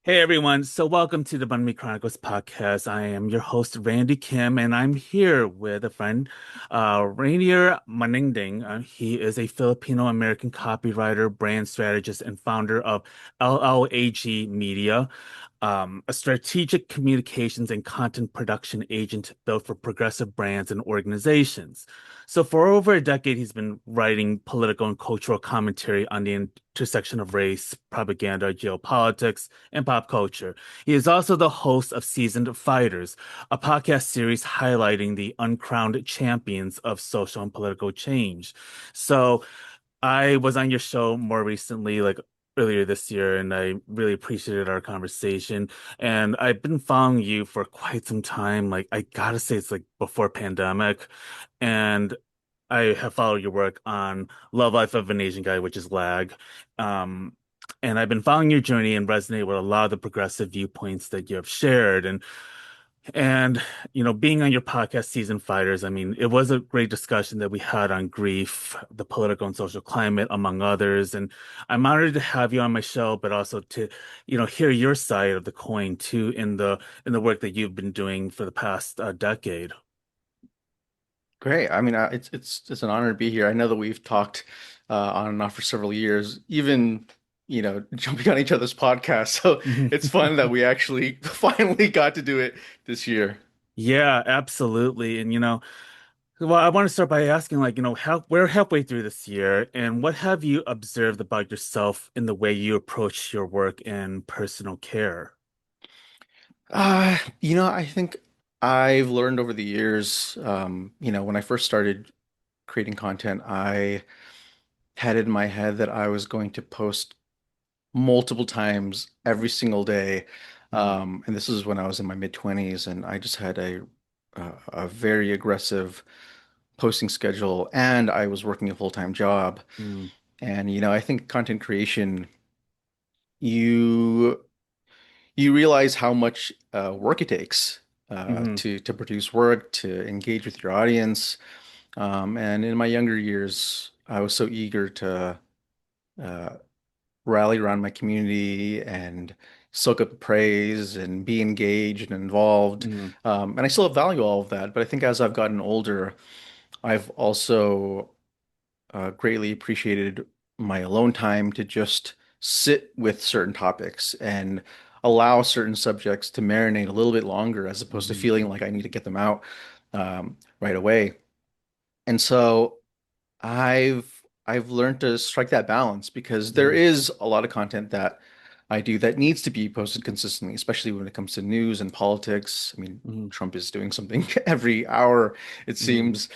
Hey everyone, so welcome to the Banh Chronicles podcast. I am your host Randy Kim, and I'm here with a friend, Ranier Maningding. He is a Filipino American copywriter, brand strategist, and founder of LLAG Media, a strategic communications and content production agent built for progressive brands and organizations. So for over a decade, he's been writing political and cultural commentary on the intersection of race, propaganda, geopolitics and pop culture. He is also the host of Seasoned Fighters, a podcast series highlighting the uncrowned champions of social and political change. So I was on your show more recently, like earlier this year, and I really appreciated our conversation. And I've been following you for quite some time. Like I gotta say, it's like before pandemic, and I have followed your work on Love Life of an Asian Guy, which is LLAG. And I've been following your journey and resonate with a lot of the progressive viewpoints that you have shared. And being on your podcast, Season Fighters, I mean, it was a great discussion that we had on grief, the political and social climate, among others. And I'm honored to have you on my show, but also to, hear your side of the coin too in the work that you've been doing for the past decade. Great. I mean, it's an honor to be here. I know that we've talked on and off for several years, even jumping on each other's podcasts. So it's fun that we actually finally got to do it this year. Yeah, absolutely. And well, I want to start by asking, like, how we're halfway through this year, and what have you observed about yourself in the way you approach your work and personal care? I think I've learned over the years, when I first started creating content, I had in my head that I was going to post multiple times every single day. Mm, And this is when I was in my mid 20s, and I just had a very aggressive posting schedule, and I was working a full-time job. mm, And I think content creation, you you realize how much work it takes mhm, to produce work, to engage with your audience. And in my younger years, I was so eager to uh, rally around my community and soak up the praise and be engaged and involved. mhm, And I still value all of that, but I think as I've gotten older, I've also greatly appreciated my alone time to just sit with certain topics and allow certain subjects to marinate a little bit longer as opposed to mhm, feeling like I need to get them out right away. And so I've learned to strike that balance because there mhm, is a lot of content that I do that needs to be posted consistently, especially when it comes to news and politics. I mean, mhm, Trump is doing something every hour, it mhm, seems.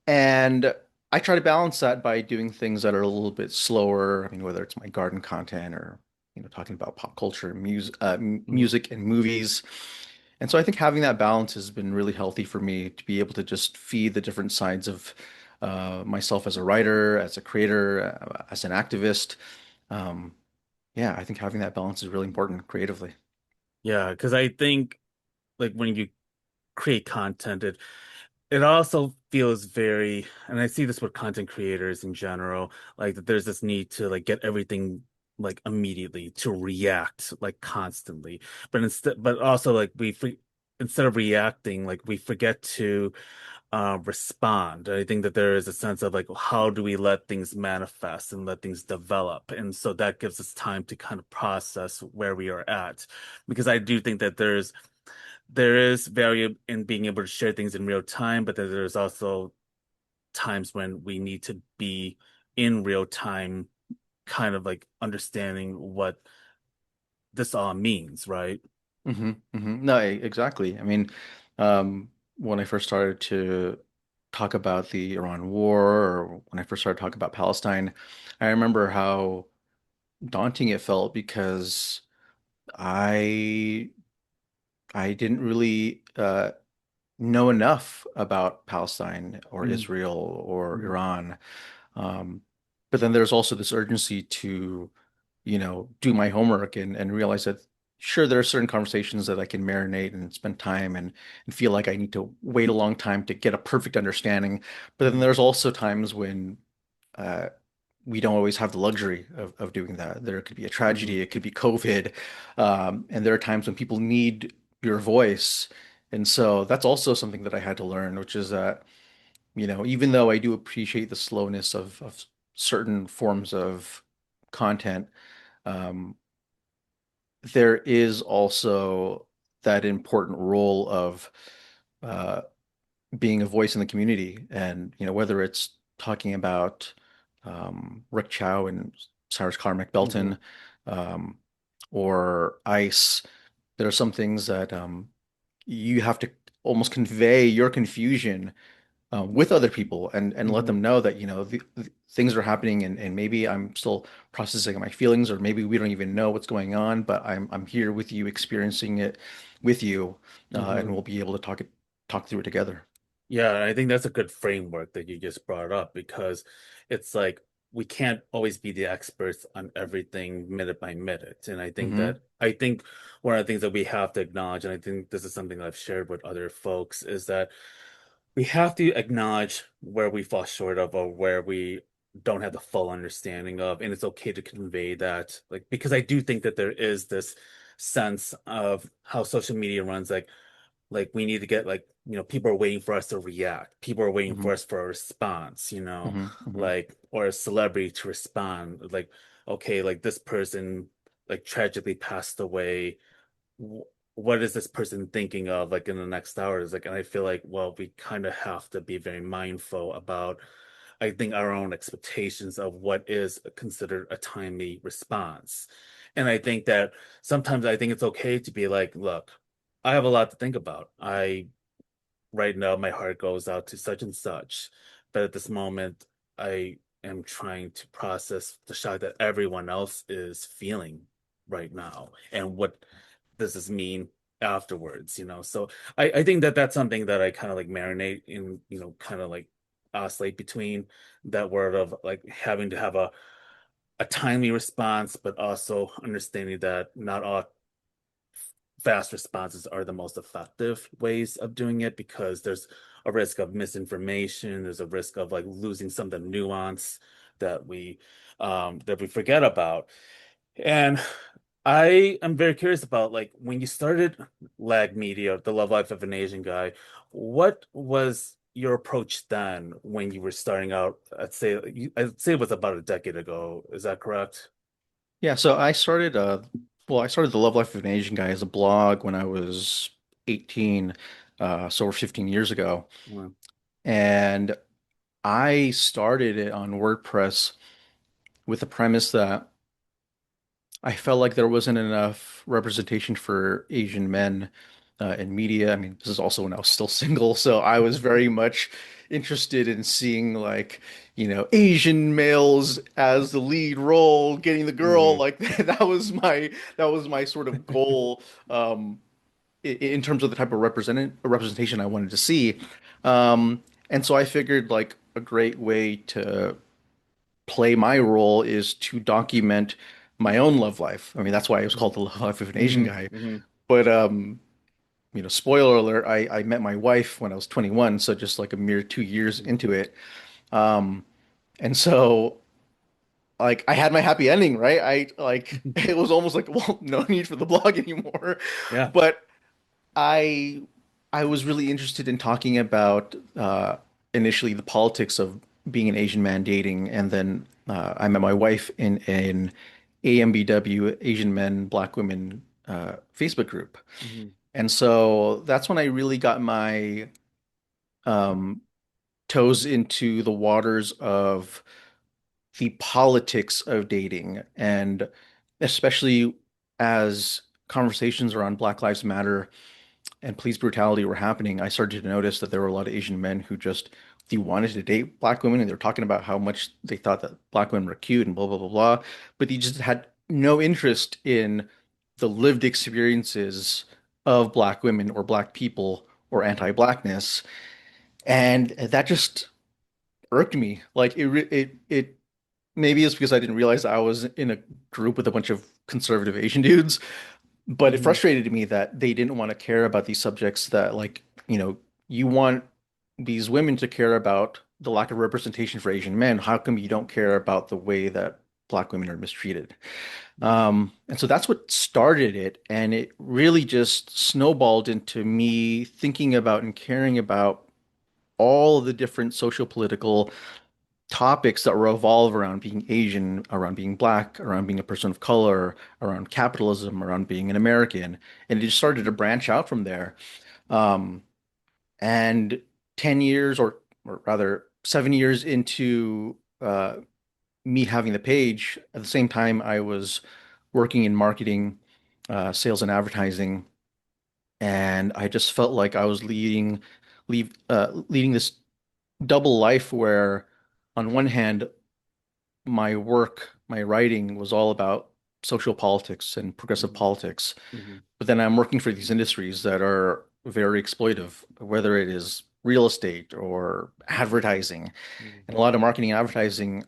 And I try to balance that by doing things that are a little bit slower. I mean, whether it's my garden content or, talking about pop culture, mhm. music and movies. And so I think having that balance has been really healthy for me to be able to just feed the different sides of myself as a writer, as a creator, as an activist. Um, yeah, I think having that balance is really important creatively. Yeah, because I think like when you create content, it also feels very, and I see this with content creators in general, like that there's this need to like get everything like immediately to react like constantly. But also like instead of reacting, like we forget to respond. I think that there is a sense of like how do we let things manifest and let things develop. And so that gives us time to kind of process where we are at. Because I do think that there is value in being able to share things in real time, but then there's also times when we need to be in real time, kind of like understanding what this all means, right? No, exactly. I mean, when I first started to talk about the Iran war, or when I first started talking about Palestine, I remember how daunting it felt because I I didn't really know enough about Palestine or Mm, Israel or mm, Iran. Um, but then there's also this urgency to, do my homework and realize that sure, there are certain conversations that I can marinate and spend time and feel like I need to wait a long time to get a perfect understanding. But then mm, there's also times when uh, we don't always have the luxury of doing that. There could be a Hmm. tragedy, it could be COVID, and there are times when people need your voice. And so that's also something that I had to learn, which is that, even though I do appreciate the slowness of certain forms of content, um, there is also that important role of uh, being a voice in the community. And, whether it's talking about Rick Chow and Cyrus Carmack Hmm. Belton, um, or ICE, there are some things that you have to almost convey your confusion with other people and let Hmm. them know that the things are happening, and maybe I'm still processing my feelings, or maybe we don't even know what's going on, but I'm here with you, experiencing it with you, and Hmm. we'll be able to talk through it together. Yeah, and I think that's a good framework that you just brought up because it's like we can't always be the experts on everything minute by minute. And Hmm. I think one of the things that we have to acknowledge, and I think this is something that I've shared with other folks, is that we have to acknowledge where we fall short of or where we don't have the full understanding of. And it's okay to convey that, like, because I do think that there is this sense of how social media runs, like we need to get like people are waiting for us to react, people are waiting Hmm. for us for a response, Hmm. Hmm. like or a celebrity to respond, like okay, like this person like tragically passed away. What is this person thinking of like in the next hours? Like, and I feel like, well, we kind of have to be very mindful about, I think, our own expectations of what is considered a timely response. And I think that sometimes I think it's okay to be like, look, I have a lot to think about. Right now, my heart goes out to such and such, but at this moment, I am trying to process the shock that everyone else is feeling right now. And what does this mean afterwards, So I think that that's something that I kind of like marinate in, kind of like oscillate between that word of like having to have a timely response, but also understanding that not all fast responses are the most effective ways of doing it because there's a risk of misinformation, there's a risk of like losing some of the nuance that we forget about. And I am very curious about like when you started LAG Media, The Love Life of an Asian Guy, what was your approach then when you were starting out? I'd say it was about a decade ago. Is that correct? Yeah, so I started the Love Life of an Asian Guy as a blog when I was 18, so over 15 years ago. Well, And I started it on WordPress with the premise that I felt like there wasn't enough representation for Asian men in media. I mean, this is also when I was still single, so I was very much interested in seeing like, Asian males as the lead role, getting the girl. mhm. Like that was my sort of goal in terms of the type of representation I wanted to see. And so I figured like a great way to play my role is to document my own love life. I mean, that's why it was called The Love Life of an Asian Hmm. Guy. Hmm. But spoiler alert, I met my wife when I was 21, so just like a mere 2 years into it. Um, and so like I had my happy ending, right? I like it was almost like, well, no need for the blog anymore. Yeah. But I I was really interested in talking about initially the politics of being an Asian man dating, and then I met my wife in an AMBW, Asian Men, Black Women Facebook group, Hmm. and so that's when I really got my um, toes into the waters of the politics of dating, and especially as conversations around Black Lives Matter and police brutality were happening, I started to notice that there were a lot of Asian men who just they wanted to date black women, and they were talking about how much they thought that black women were cute and blah blah blah blah, but they just had no interest in the lived experiences of black women or black people or anti-blackness, and that just irked me. Like it maybe it's because I didn't realize I was in a group with a bunch of conservative Asian dudes, but it Hmm. frustrated me that they didn't want to care about these subjects that, like, you want these women to care about the lack of representation for Asian men. How come you don't care about the way that Black women are mistreated? And so that's what started it, and it really just snowballed into me thinking about and caring about all of the different social political topics that revolve around being Asian, around being Black, around being a person of color, around capitalism, around being an American. And it just started to branch out from there. Um, and 10 years, or rather 7 years into me having the page, at the same time, I was working in marketing, sales and advertising. And I just felt like I was leading this double life where, on one hand, my work, my writing was all about social politics and progressive Mhm. politics. Mhm. But then I'm working for these industries that are very exploitive, whether it is real estate or advertising. Mhm. And a lot of marketing and advertising,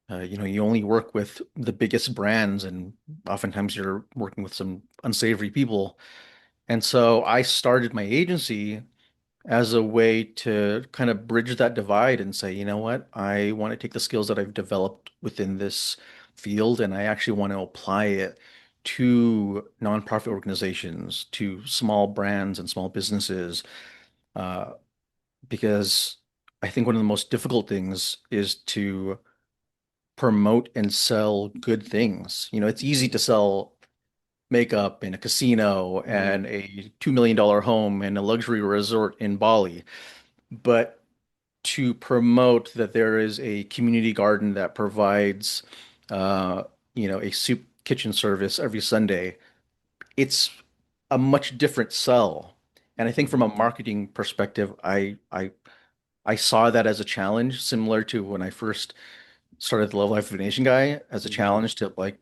you only work with the biggest brands, and oftentimes you're working with some unsavory people. And so I started my agency as a way to kind of bridge that divide and say, you know what, I want to take the skills that I've developed within this field and I actually want to apply it to nonprofit organizations, to small brands and small businesses, uh, because I think one of the most difficult things is to promote and sell good things. It's easy to sell makeup in a casino Mhm. and a $2 million home and a luxury resort in Bali. But to promote that there is a community garden that provides, uh, a soup kitchen service every Sunday, it's a much different sell. And I think from Mhm. a marketing perspective, I saw that as a challenge, similar to when I first started the Love Life of an Asian Guy, as a Mhm. challenge to, like,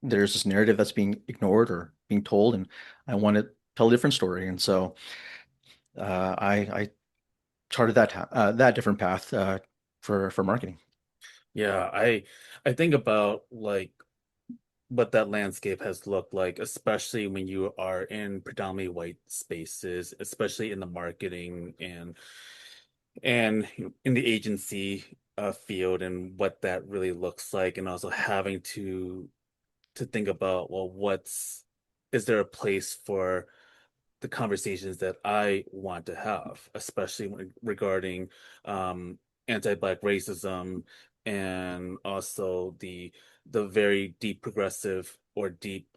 there's this narrative that's being ignored or being told, and I want to tell a different story. And so I charted that different path for marketing. Yeah, I think about like what that landscape has looked like, especially when you are in predominantly white spaces, especially in the marketing and in the agency field and what that really looks like, and also having to think about, well, is there a place for the conversations that I want to have, especially regarding um, anti-Black racism and also the very deep progressive or deep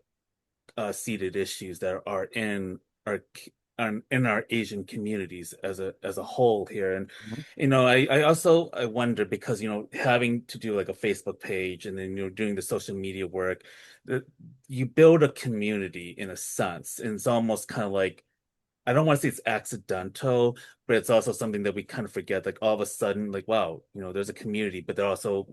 seated issues that are our in our Asian communities as a whole here. And Mhm. I also I wonder because having to do like a Facebook page and then doing the social media work, that you build a community in a sense, and it's almost kind of like I don't want to say it's accidental, but it's also something that we kind of forget. Like all of a sudden, like, wow, there's a community, but they're also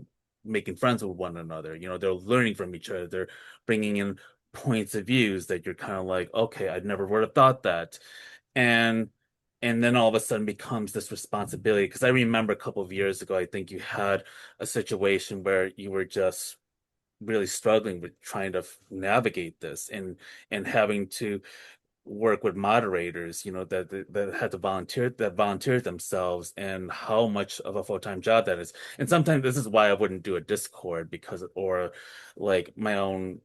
making friends with one another. They're learning from each other. They're bringing in points of views that you're kind of like, okay, I'd never would have thought that. And and then all of a sudden becomes this responsibility. Because I remember a couple of years ago, I think you had a situation where you were just really struggling with trying to navigate this and having to work with moderators, that had to volunteer themselves, and how much of a full-time job that is. And sometimes this is why I wouldn't do a Discord because or like my own,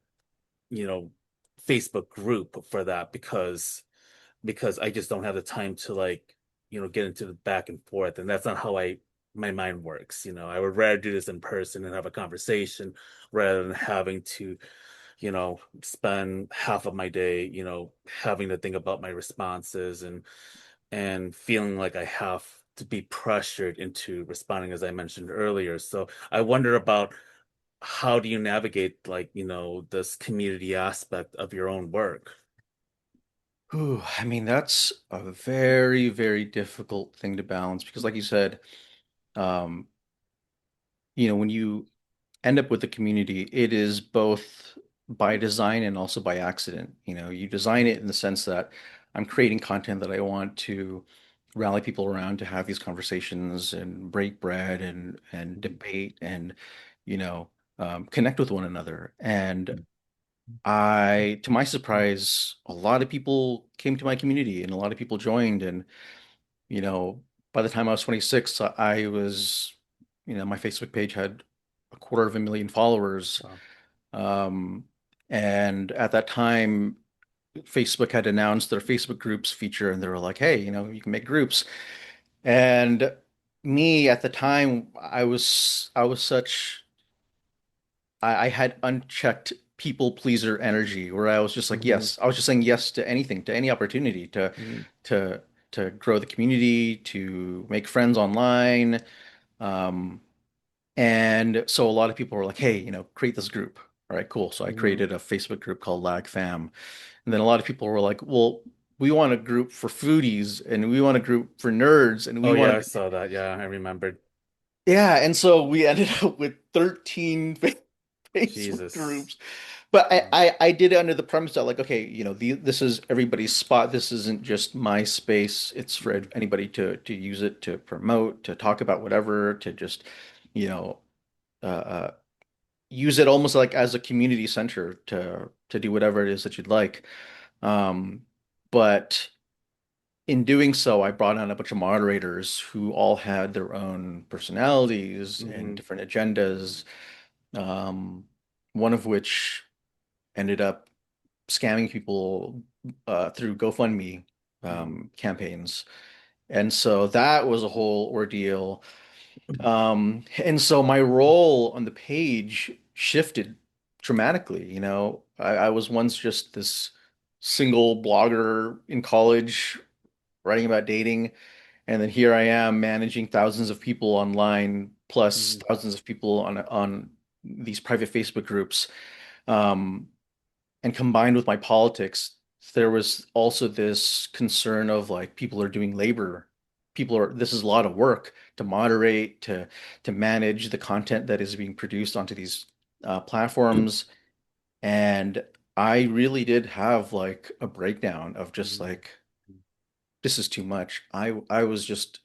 you know, Facebook group for that because I just don't have the time to like, get into the back and forth. And that's not how my mind works. I would rather do this in person and have a conversation rather than having to spend half of my day, having to think about my responses and feeling like I have to be pressured into responding, as I mentioned earlier. So I wonder about how do you navigate like, this community aspect of your own work? Ooh, I mean, that's a very, very difficult thing to balance because, like you said, um, when you end up with a community, it is both by design and also by accident. You design it in the sense that I'm creating content that I want to rally people around to have these conversations and break bread and debate and, you know, connect with one another. And to my surprise, a lot of people came to my community and a lot of people joined. And, you know, by the time I was 26, I was, my Facebook page had a quarter of a million followers. Wow. Um, and at that time, Facebook had announced their Facebook groups feature, and they were like, "Hey, you can make groups." And me at the time, I was such I had unchecked people pleaser energy where I was just like, Hmm. yes, I was just saying yes to anything, to any opportunity Hmm. to to grow the community, to make friends online. Um, and so a lot of people were like, hey, create this group. All right, cool. So I Hmm. created a Facebook group called LLAG Fam. And then a lot of people were like, well, we want a group for foodies and we want a group for nerds and we Oh yeah, want I to, saw that. Yeah, I remembered. yeah. And so we ended up with 13 Facebook Jesus. groups. But I, Mm. I, I did it under the premise that like, okay, this is everybody's spot. This isn't just my space. It's for Mm. anybody to use it, to promote, to talk about whatever, to just, you know, uh, use it almost like as a community center to do whatever it is that you'd like. Um, but in doing so, I brought on a bunch of moderators who all had their own personalities and Hmm. different agendas. Um, one of which ended up scamming people through GoFundMe Hmm. campaigns. And so that was a whole ordeal. And so my role on the page shifted dramatically. I was once just this single blogger in college writing about dating, and then here I am managing thousands of people online, plus Hmm. thousands of people on these private Facebook groups. Um, and combined with my politics, there was also this concern of like people are doing labor. This is a lot of work to moderate, to manage the content that is being produced onto these platforms. And I really did have like a breakdown of just Hmm. like, this is too much. I was just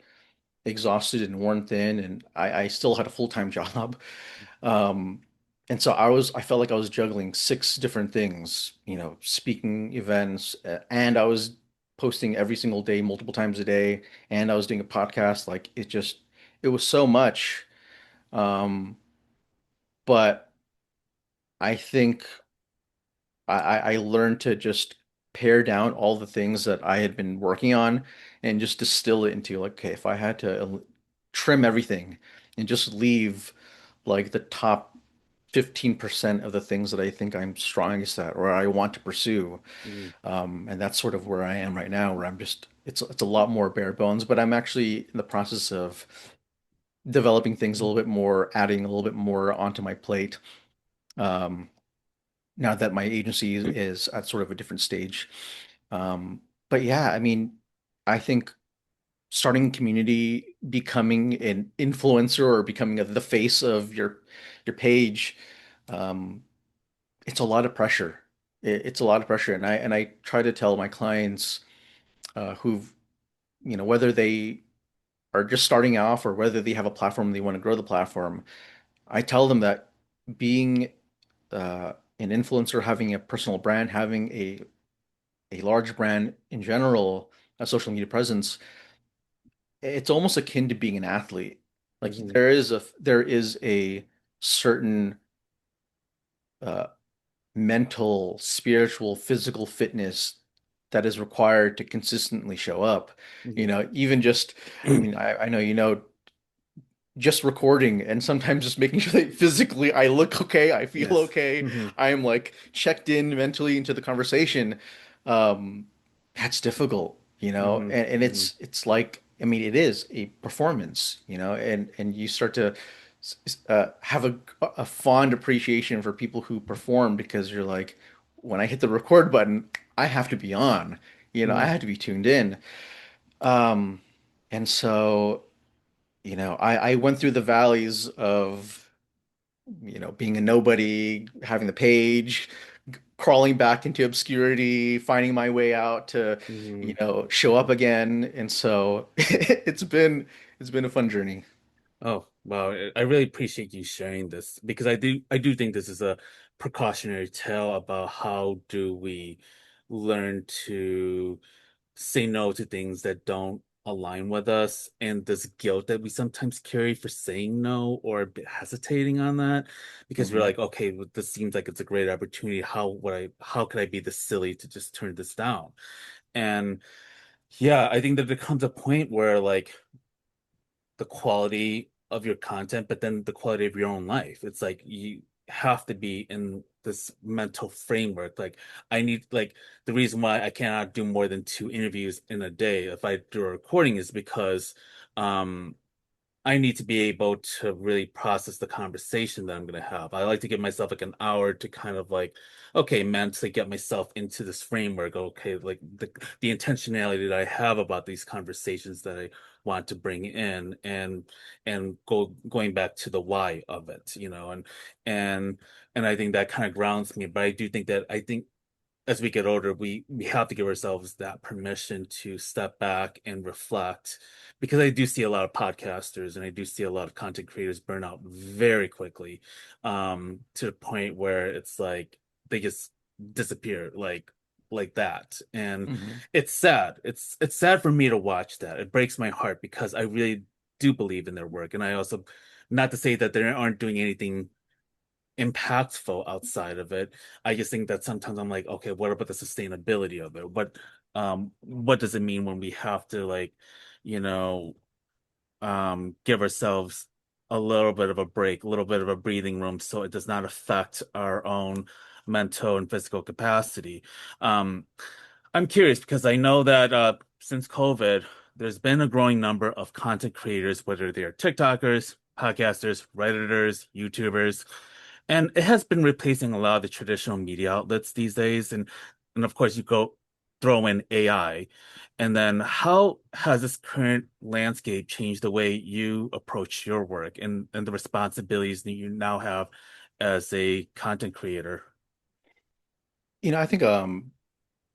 exhausted and worn thin, and I still had a full-time job. Um, and so I felt like I was juggling six different things, speaking events, and I was posting every single day, multiple times a day, and I was doing a podcast. Like it was so much. Um, but I think I learned to just pare down all the things that I had been working on and just distill it into like, okay, if I had to trim everything and just leave like the top 15% of the things that I think I'm strongest at or I want to pursue. Hmm. And that's sort of where I am right now, where it's a lot more bare bones, but I'm actually in the process of developing things a little bit more, adding a little bit more onto my plate. Um, Now that my agency is at sort of a different stage. But yeah, I mean, I think starting a community, becoming an influencer or becoming the face of your page, um, it's a lot of pressure. It's a lot of pressure, and I try to tell my clients who've whether they are just starting off or whether they have a platform they want to grow the platform. I tell them that being an influencer, having a personal brand, having a large brand in general, a social media presence, it's almost akin to being an athlete. Like Hmm. there is a certain uh, mental, spiritual, physical fitness that is required to consistently show up. Hmm. Even just, I mean, I know just recording and sometimes just making sure that physically I look okay, I feel Yes. okay, Hmm. I am like checked in mentally into the conversation. Um, that's difficult, Hmm. and Hmm. it's like, I mean, it is a performance, and you start to have a fond appreciation for people who perform because you're like, when I hit the record button, I have to be on, I Hmm. have to be tuned in. Um, and so I went through the valleys of, being a nobody, having the page, crawling back into obscurity, finding my way out to, Hmm. show up again. And so it's been a fun journey. Oh, wow. I really appreciate you sharing this because I do think this is a precautionary tale about how do we learn to say no to things that don't align with us, and this guilt that we sometimes carry for saying no or a bit hesitating on that because we're Hmm. like, okay, well, this seems like it's a great opportunity. How could I be this silly to just turn this down? And yeah, I think that there comes a point where like the quality of your content, but then the quality of your own life. It's like you have to be in this mental framework. Like I need like the reason why I cannot do more than 2 interviews in a day if I do a recording is because um I need to be able to really process the conversation that I'm going to have. I like to give myself like an hour to kind of like, okay, mentally get myself into this framework. Okay, like the intentionality that I have about these conversations that I want to bring in and going back to the why of it, and and I think that kind of grounds me. But I think as we get older, we have to give ourselves that permission to step back and reflect, because I do see a lot of podcasters and I do see a lot of content creators burn out very quickly, to the point where it's like they just disappear like that, and Hmm. it's sad. It's sad for me to watch that. It breaks my heart because I really do believe in their work, and I also, not to say that they aren't doing anything impactful outside of it. I just think that sometimes I'm like, okay, what about the sustainability of it? What does it mean when we have to like, you know, give ourselves a little bit of a break, a little bit of a breathing room so it does not affect our own mental and physical capacity. Um, I'm curious because I know that since COVID, there's been a growing number of content creators, whether they're TikTokers, podcasters, Redditors, YouTubers, and it has been replacing a lot of the traditional media outlets these days. And of course, you go throw in AI. And then how has this current landscape changed the way you approach your work and the responsibilities that you now have as a content creator? I think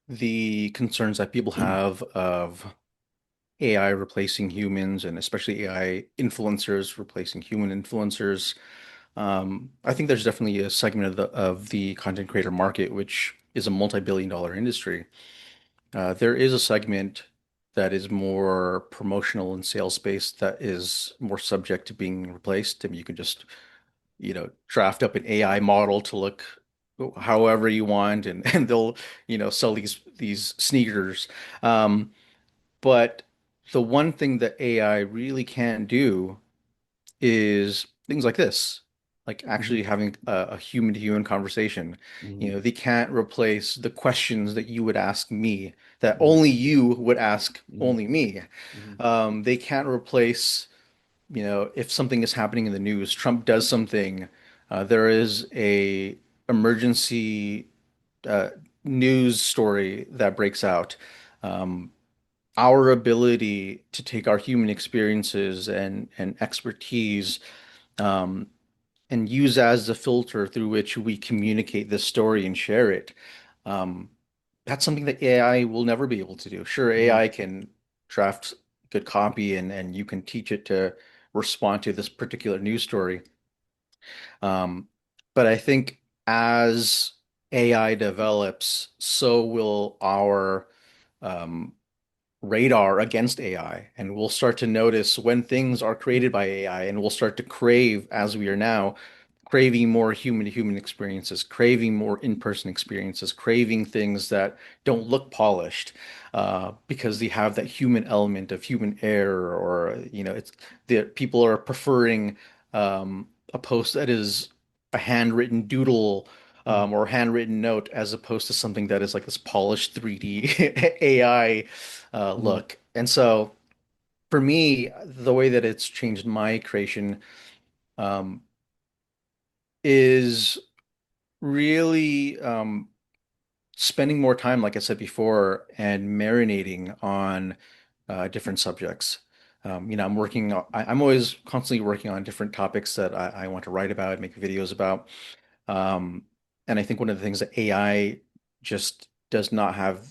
the concerns that people have of AI replacing humans and especially AI influencers replacing human influencers. I think there's definitely a segment of the content creator market which is a multi-billion dollar industry. There is a segment that is more promotional and sales based that is more subject to being replaced. I mean, you can just, draft up an AI model to look however you want and they'll, sell these sneakers. Um, but the one thing that AI really can't do is things like this, like Mhm, actually having a human-to-human conversation. mhm, They can't replace the questions that you would ask me, that mhm, only you would ask mhm, only me. mhm, They can't replace, if something is happening in the news, Trump does something, there is a emergency uh, news story that breaks out. Um, our ability to take our human experiences and expertise um, and use as the filter through which we communicate this story and share it. Um, that's something that AI will never be able to do. Sure, mhm, AI can draft good copy and you can teach it to respond to this particular news story. Um, but I think as AI develops, so will our um, radar against AI, and we'll start to notice when things are created by AI, and we'll start to crave, as we are now, craving more human-to-human experiences, craving more in-person experiences, craving things that don't look polished, because they have that human element of human error, or it's the people are preferring a post that is a handwritten doodle. mhm, Or handwritten note as opposed to something that is like this polished 3D AI mhm, look. And so for me, the way that it's changed my creation um, is really spending more time, like I said before, and marinating on different subjects. I'm always constantly working on different topics that I want to write about, make videos about. Um, and I think one of the things that AI just does not have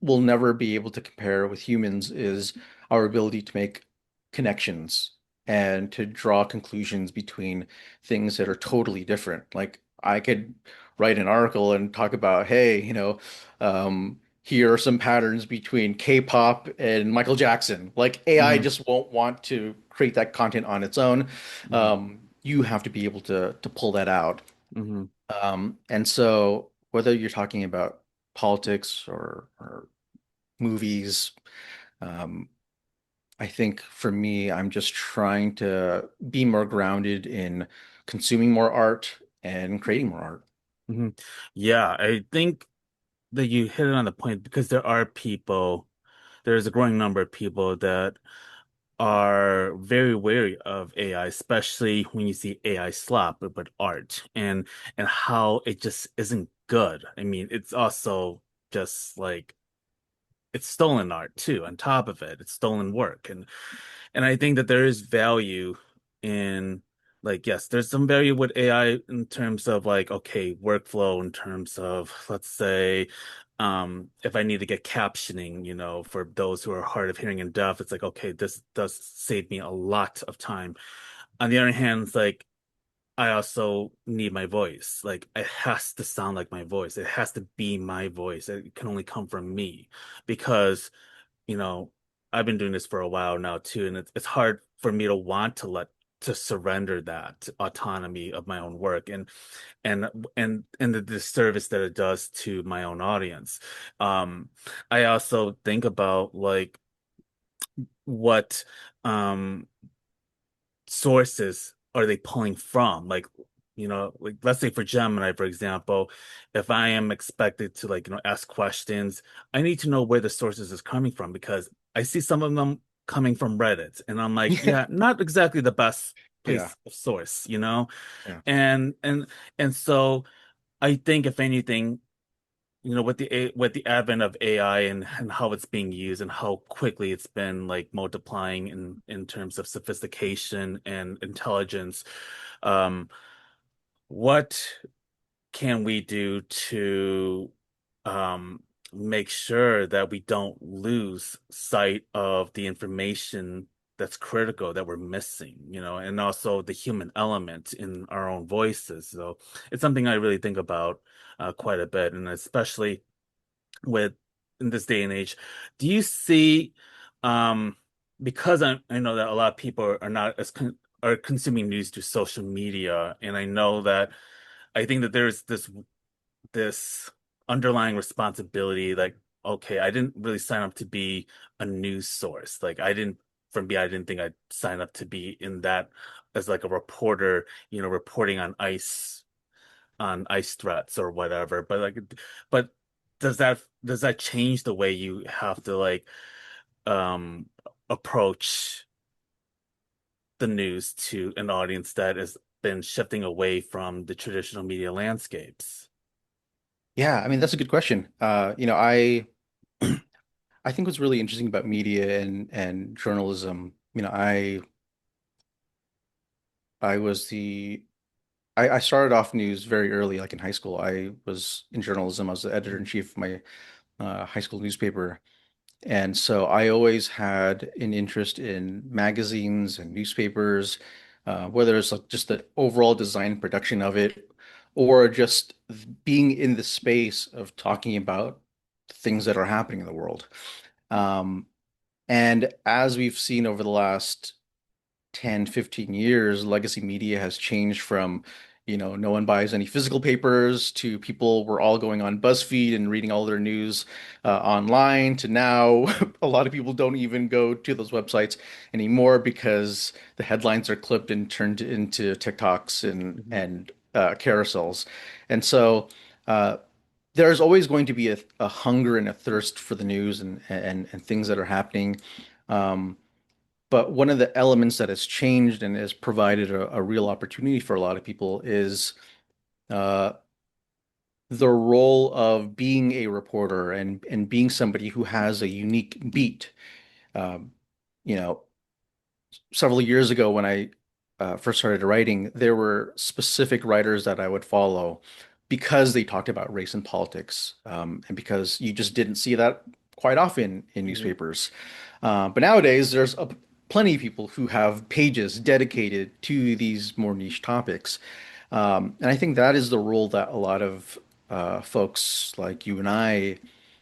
will never be able to compare with humans is our ability to make connections and to draw conclusions between things that are totally different. Like I could write an article and talk about, hey, here are some patterns between K-pop and Michael Jackson. Like AI Hmm. just won't want to create that content on its own. Hmm. You have to be able to pull that out. Hmm. And so whether you're talking about politics or movies, um, I think for me, I'm just trying to be more grounded in consuming more art and creating more art. Hmm. Yeah, I think that you hit it on the point because there's a growing number of people that are very wary of AI, especially when you see AI slop with art and how it just isn't good. I mean, it's also just like it's stolen art too. On top of it, it's stolen work, and I think that there is value in like yes, there's some value with AI in terms of like okay, workflow in terms of let's say if I need to get captioning, for those who are hard of hearing and deaf, it's like okay, this does save me a lot of time. On the other hand, it's like I also need my voice. Like it has to sound like my voice. It has to be my voice. It can only come from me because you know, I've been doing this for a while now too, and it's hard for me to want to surrender that autonomy of my own work and and the disservice that it does to my own audience. Um, I also think about like what um sources are they pulling from? Like, like let's say for Gemini, for example, if I am expected to like, ask questions, I need to know where the sources is coming from because I see some of them coming from Reddit and I'm like, Yeah, yeah, not exactly the best yeah, place of source. yeah. And and so I think if anything, with the advent of AI and how it's being used and how quickly it's been like multiplying in terms of sophistication and intelligence, um, what can we do to um make sure that we don't lose sight of the information that's critical that we're missing, and also the human element in our own voices. So it's something I really think about quite a bit, and especially with in this day and age. Do you see, um, because I know that a lot of people are not are consuming news through social media, and I know that I think that there's this underlying responsibility, like, okay, I didn't really sign up to be a news source. Like for me, I didn't think I'd sign up to be in that as like a reporter, reporting on ice threats or whatever. But does that change the way you have to like um approach the news to an audience that has been shifting away from the traditional media landscapes? Yeah, I mean that's a good question. I think what's really interesting about media and journalism, I was the I started off news very early, like in high school. I was in journalism. I was the editor in Mhm. chief of my high school newspaper. And so I always had an interest in magazines and newspapers, whether it's like just the overall design and production of it, or just being in the space of talking about things that are happening in the world. Um, and as we've seen over the last 10, 15 years, legacy media has changed from, no one buys any physical papers to people were all going on BuzzFeed and reading all their news online to now a lot of people don't even go to those websites anymore because the headlines are clipped and turned into TikToks and Mhm. and carousels. And so there's always going to be a hunger and a thirst for the news and things that are happening. Um, but one of the elements that has changed and has provided a real opportunity for a lot of people is uh, the role of being a reporter and being somebody who has a unique beat. Um, you know, Several years ago when I first started writing, there were specific writers that I would follow because they talked about race and politics, and because you just didn't see that quite often in Mhm. newspapers. But nowadays, there's plenty of people who have pages dedicated to these more niche topics. And I think that is the role that a lot of folks like you and I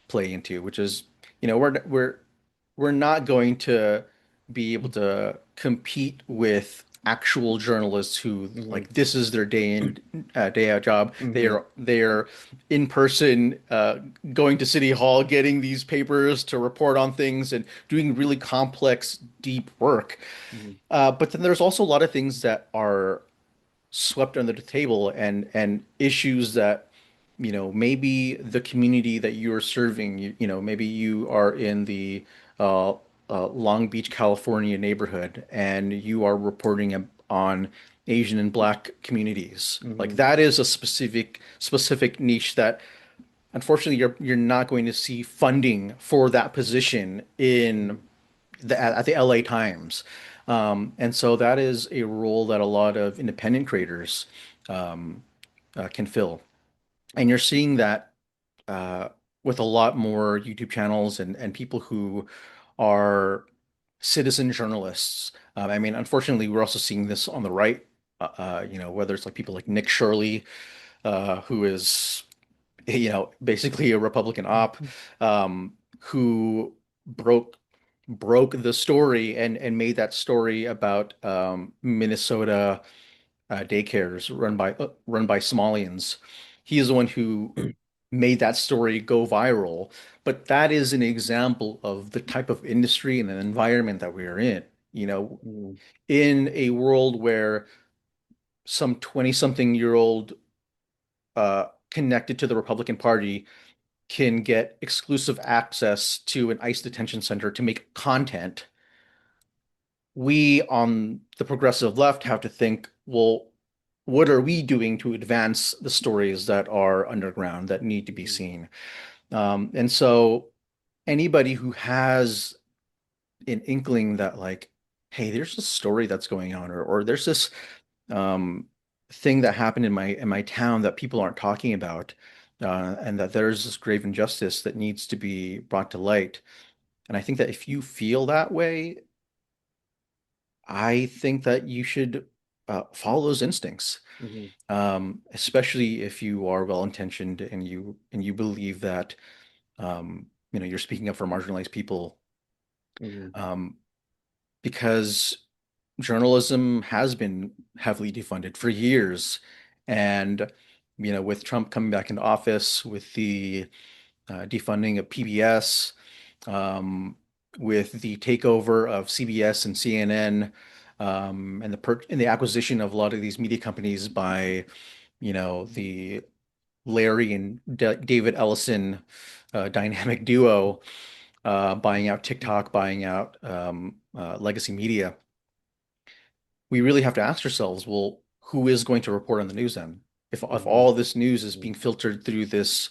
play into, which is, we're not going to be able to compete with actual journalists who Hmm. like this is their day in day out job. They Hmm. are they are in person, going to City Hall, getting these papers to report on things and doing really complex, deep work. Hmm. But then there's also a lot of things that are swept under the table and issues that, maybe the community that you are serving, maybe you are in the uh, Long Beach, California neighborhood and you are reporting on Asian and Black communities. Like Hmm. that is a specific niche that unfortunately you're not going to see funding for that position in at the LA Times. And so that is a role that a lot of independent creators can fill. And you're seeing that uh, with a lot more YouTube channels and people who are citizen journalists. I mean, unfortunately, we're also seeing this on the right, whether it's like people like Nick Shirley, who is, basically a Republican op, who broke broke the story and made that story about Minnesota daycares run by Somalians. He is the one who made that story go viral. But that is an example of the type of industry and an environment that we are in. You know, Hmm. in a world where some 20-something-year-old connected to the Republican Party can get exclusive access to an ICE detention center to make content, we on the progressive left have to think, well, what are we doing to advance the stories that are underground that need to be Hmm. seen? And so anybody who has an inkling that like, hey, there's a story that's going on, or there's this um, thing that happened in my town that people aren't talking about, and that there's this grave injustice that needs to be brought to light. And I think that if you feel that way, I think that you should follow those instincts, Hmm. especially if you are well-intentioned and you believe that you're speaking up for marginalized people, Hmm. um, because journalism has been heavily defunded for years, and with Trump coming back into office, with the defunding of PBS, um, with the takeover of CBS and CNN, and the acquisition of a lot of these media companies by, the Larry and David Ellison dynamic duo, buying out TikTok, buying out legacy media. We really have to ask ourselves, well, who is going to report on the news then? If Hmm. all this news is being filtered through this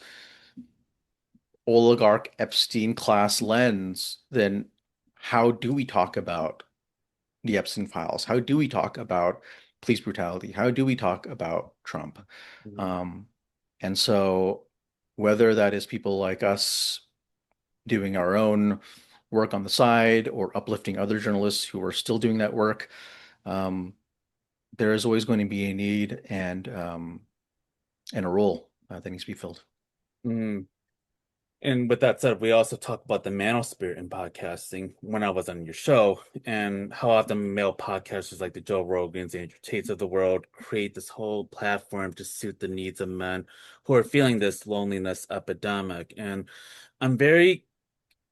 oligarch Epstein class lens, then how do we talk about the Epstein files? How do we talk about police brutality? How do we talk about Trump? Hmm. Um, and so, whether that is people like us doing our own work on the side or uplifting other journalists who are still doing that work, um, there is always going to be a need and a role that needs to be filled. Hmm. And with that said, we also talk about the manosphere in podcasting when I was on your show, and how often male podcasters like the Joe Rogans, Andrew Tates of the world create this whole platform to suit the needs of men who are feeling this loneliness epidemic. And I'm very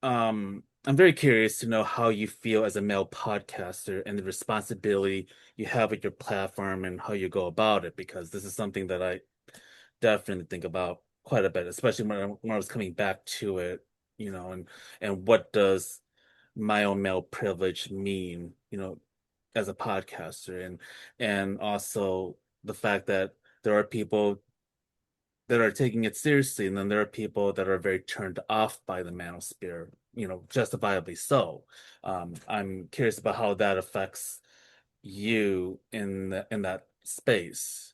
I'm very curious to know how you feel as a male podcaster and the responsibility you have with your platform and how you go about it, because this is something that I definitely think about quite a bit, especially when I was coming back to it, and what does my own male privilege mean, as a podcaster, and also the fact that there are people that are taking it seriously, and then there are people that are very turned off by the manosphere, justifiably so. I'm curious about how that affects you in that space.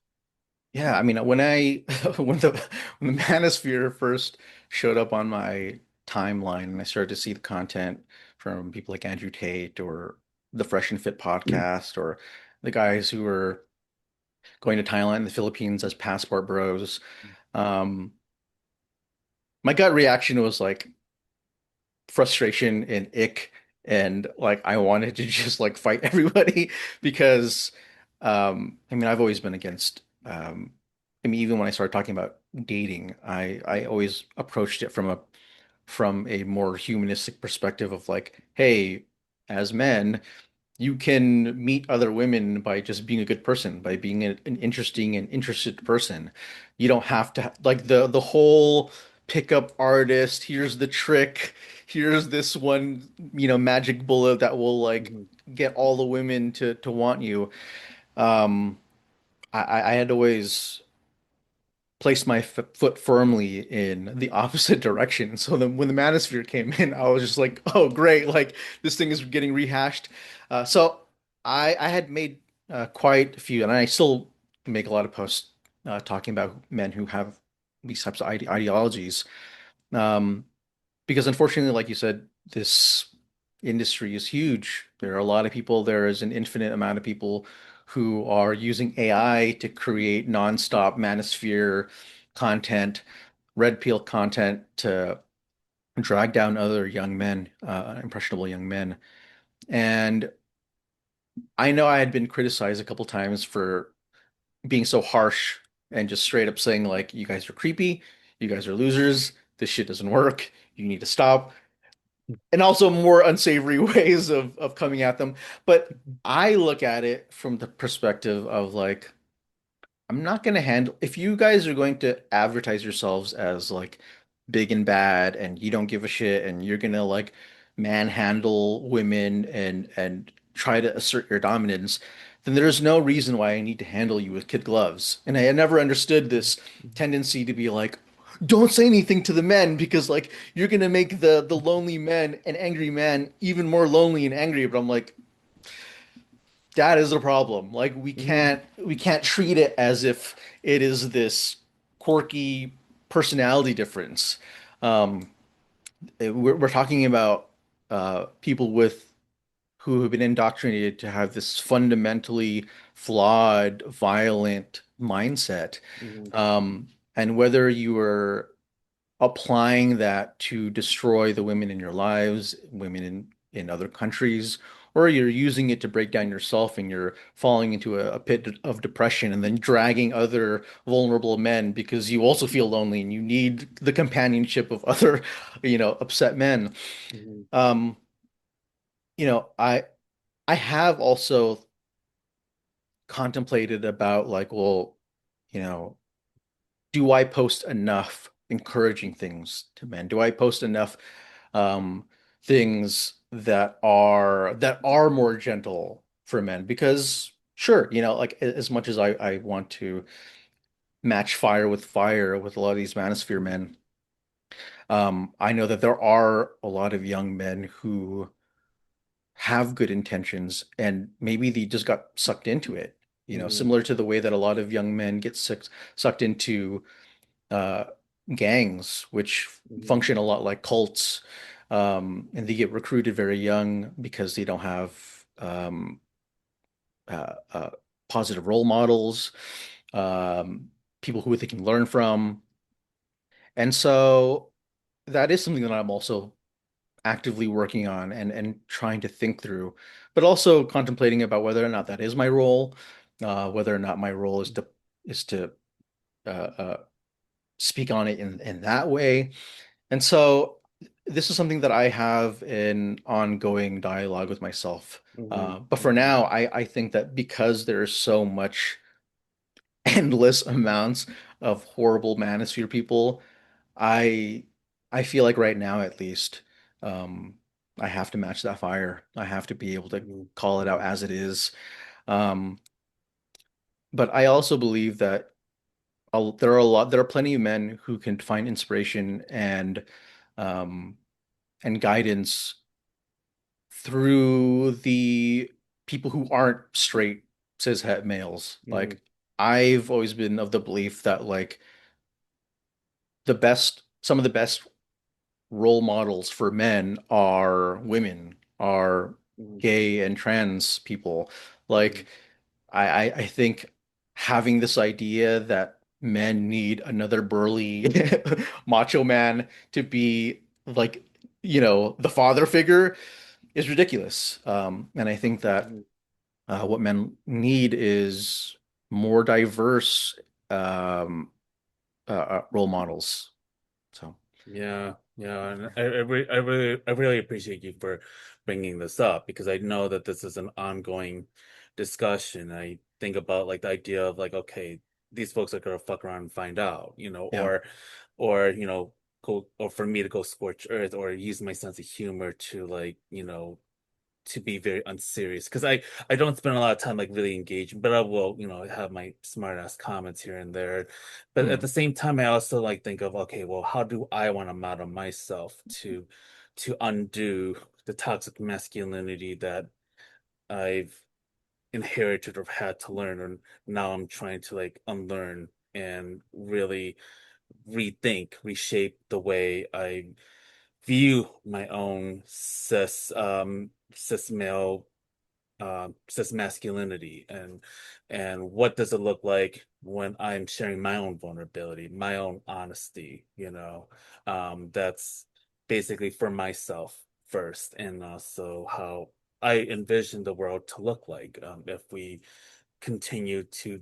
Yeah, I mean, when I when the Manosphere first showed up on my timeline and I started to see the content from people like Andrew Tate or the Fresh and Fit podcast or the guys who were going to Thailand and the Philippines as passport bros, um, my gut reaction was like frustration and ick, and like I wanted to just like fight everybody because I mean I've always been against I mean even when I started talking about dating, I always approached it from a more humanistic perspective of like, hey, as men, you can meet other women by just being a good person, by being an interesting and interested person. You don't have to like the whole pickup artist, here's the trick, here's this one, magic bullet that will like Mhm. get all the women to want you. Um, I had always placed my f foot firmly in the opposite direction. So then when the Manosphere came in, I was just like, oh, great, like this thing is getting rehashed. So I had made quite a few, and I still make a lot of posts talking about men who have these types of ideologies. Um, because unfortunately, like you said, this industry is huge. There are a lot of people, there is an infinite amount of people who are using AI to create nonstop manosphere content, red pill content to drag down other young men, impressionable young men. And I know I had been criticized a couple times for being so harsh and just straight up saying like, you guys are creepy, you guys are losers, this shit doesn't work, you need to stop. And also more unsavory ways of coming at them. But I look at it from the perspective of like, I'm not going to handle, if you guys are going to advertise yourselves as like big and bad and you don't give a shit and you're going to like manhandle women and try to assert your dominance, then there's no reason why I need to handle you with kid gloves. And I never understood this tendency to be like, don't say anything to the men because like you're going to make the lonely men and angry man even more lonely and angry. But I'm like, that is the problem. Like Mhm. we can't treat it as if it is this quirky personality difference. Um, we're talking about people with who have been indoctrinated to have this fundamentally flawed, violent mindset. Mhm. And whether you are applying that to destroy the women in your lives, women in other countries, or you're using it to break down yourself and you're falling into a pit of depression and then dragging other vulnerable men because you also feel lonely and you need the companionship of other, upset men. Mhm. Um, I have also contemplated about like, well, you know, do I post enough encouraging things to men? Do I post enough um, things that are more gentle for men? Because sure, like as much as I want to match fire with a lot of these manosphere men, I know that there are a lot of young men who have good intentions and maybe they just got sucked into it. Mhm. Similar to the way that a lot of young men get sucked into uh, gangs, which Mhm. function a lot like cults, and they get recruited very young because they don't have uh, uh, positive role models, um, people who they can learn from, and so that is something that I'm also actively working on and trying to think through, but also contemplating about whether or not that is my role, whether or not my role is to uh, speak on it in that way. And so this is something that I have an ongoing dialogue with myself. Mhm. But for Mhm. now, I think that because there's so much endless amounts of horrible manosphere people, I I feel like right now at least, um, I have to match that fire. I have to be able to Mhm. call it out Mhm. as it is. Um, but I also believe that there are plenty of men who can find inspiration um, and guidance through the people who aren't straight cishet males. Mhm. Like I've always been of the belief that like some of the best role models for men are women, are Mhm. gay and trans people. Mhm. Like I think having this idea that men need another burly macho man to be like, the father figure is ridiculous. And I think that Mhm. what men need is more diverse um, role models. So, Yeah, yeah, and I really appreciate you for bringing this up because I know that this is an ongoing discussion. I think about like the idea of like, okay, these folks are gonna fuck around and find out, yeah. or go, or for me to go scorch earth, or use my sense of humor to like, to be very unserious because I don't spend a lot of time like really engaging, but I will, have my smart ass comments here and there. But at Hmm. the same time, I also like think of, okay, well, how do I want to model myself to undo the toxic masculinity that I've inherited or had to learn, or now I'm trying to like unlearn and really rethink, reshape the way I view my own cis male cis masculinity, and what does it look like when I'm sharing my own vulnerability, my own honesty, that's basically for myself first, and also how I envision the world to look like if we continue to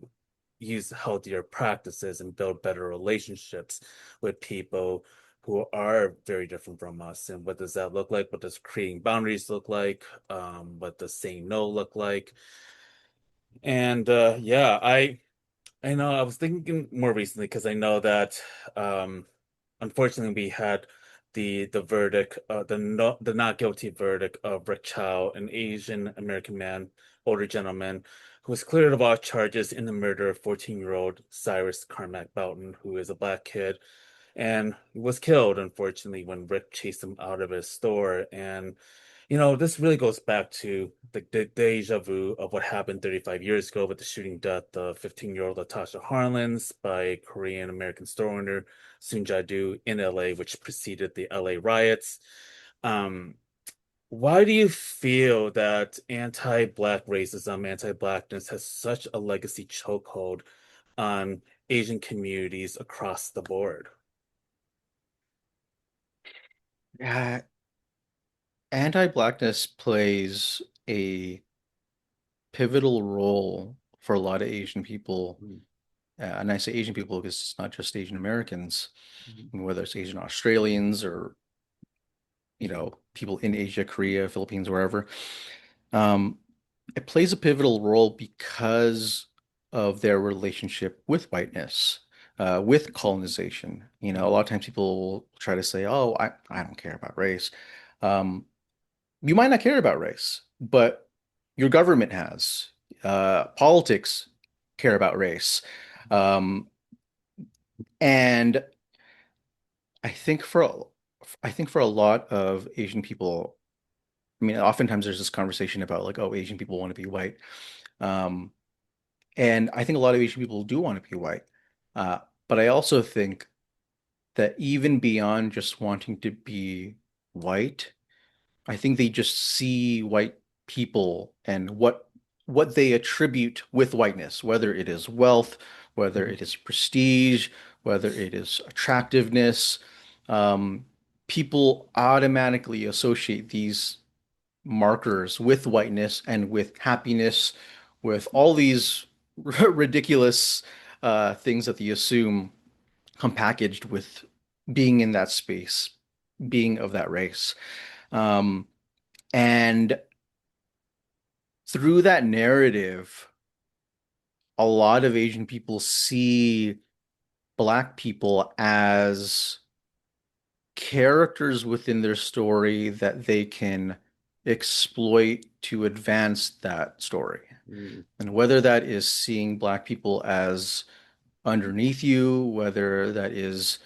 use healthier practices and build better relationships with people who are very different from us. And what does that look like? What does creating boundaries look like? What does saying no look like? And yeah, I know I was thinking more recently because I know that unfortunately we had the verdict, the not guilty verdict of Rick Chow, an Asian American man, older gentleman, who was cleared of all charges in the murder of 14-year-old Cyrus Carmack Boughton, who is a black kid, and was killed, unfortunately, when Rick chased him out of his store. And, this really goes back to the deja vu of what happened 35 years ago with the shooting death of 15-year-old Latasha Harlins by Korean American store owner Soon Ja-doo in LA, which preceded the LA riots. Um, why do you feel that anti-black racism, anti-blackness has such a legacy chokehold on Asian communities across the board? Yeah, anti-blackness plays a pivotal role for a lot of Asian people. Mhm. And I say Asian people because it's not just Asian Americans, Mhm. whether it's Asian Australians or, people in Asia, Korea, Philippines, wherever. Um, it plays a pivotal role because of their relationship with whiteness, with colonization. A lot Mhm. of times people will try to say, "Oh, I don't care about race." Um, you might not care about race, but your government has. Politics care about race. Um, and I think for I think for a lot of Asian people, I mean, oftentimes there's this conversation about like, oh, Asian people want to be white. Um, and I think a lot of Asian people do want to be white. Uh, but I also think that even beyond just wanting to be white, I think they just see white people and what they attribute with whiteness, whether it is wealth, whether Mhm. it is prestige, whether it is attractiveness. Um, People automatically associate these markers with whiteness and with happiness, with all these ridiculous things that they assume come packaged with being in that space, being of that race. Um, and through that narrative, a lot of Asian people see Black people as characters within their story that they can exploit to advance that story. Mhm. And whether that is seeing Black people as underneath you, whether that is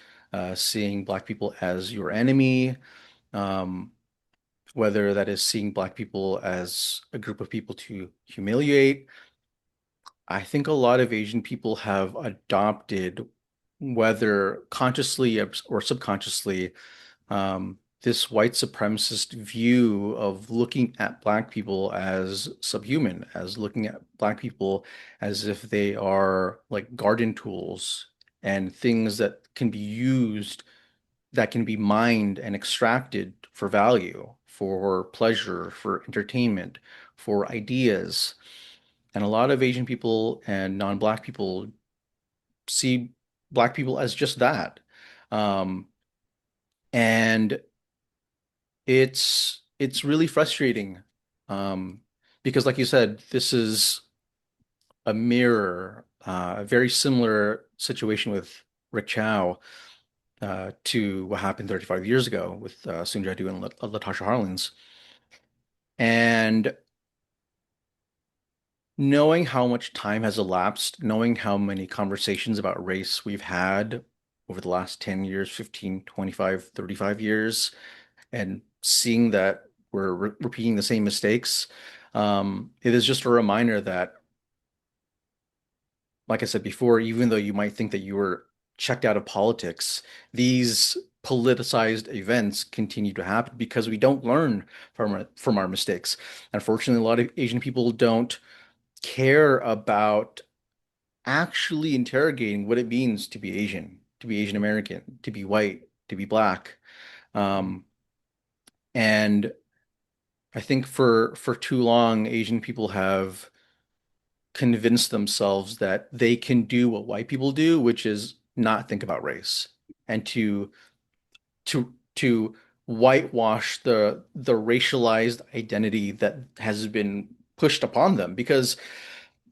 seeing Black people as your enemy, um, whether that is seeing Black people as a group of people to humiliate. I think a lot of Asian people have adopted, whether consciously or subconsciously, this white supremacist view of looking at Black people as subhuman, as looking at Black people as if they are like garden tools and things that can be used, that can be mined and extracted for value, for pleasure, for entertainment, for ideas. And a lot of Asian people and non-Black people see Black people as just that. Um, and it's really frustrating, um, because, like you said, this is a mirror, a very similar situation with Rick Chow, to what happened 35 years ago with Soon Ja-Du and Latasha Harlins. And knowing how much time has elapsed, knowing how many conversations about race we've had over the last 10 years, 15, 25, 35 years, and seeing that we're repeating the same mistakes, it is just a reminder that, like I said before, even though you might think that you were checked out of politics, these politicized events continue to happen because we don't learn from our mistakes. Unfortunately, a lot of Asian people don't care about actually interrogating what it means to be Asian, to be Asian American, to be white, to be black. Um, and I think for too long, Asian people have convinced themselves that they can do what white people do, which is not think about race and to whitewash the racialized identity that has been pushed upon them. Because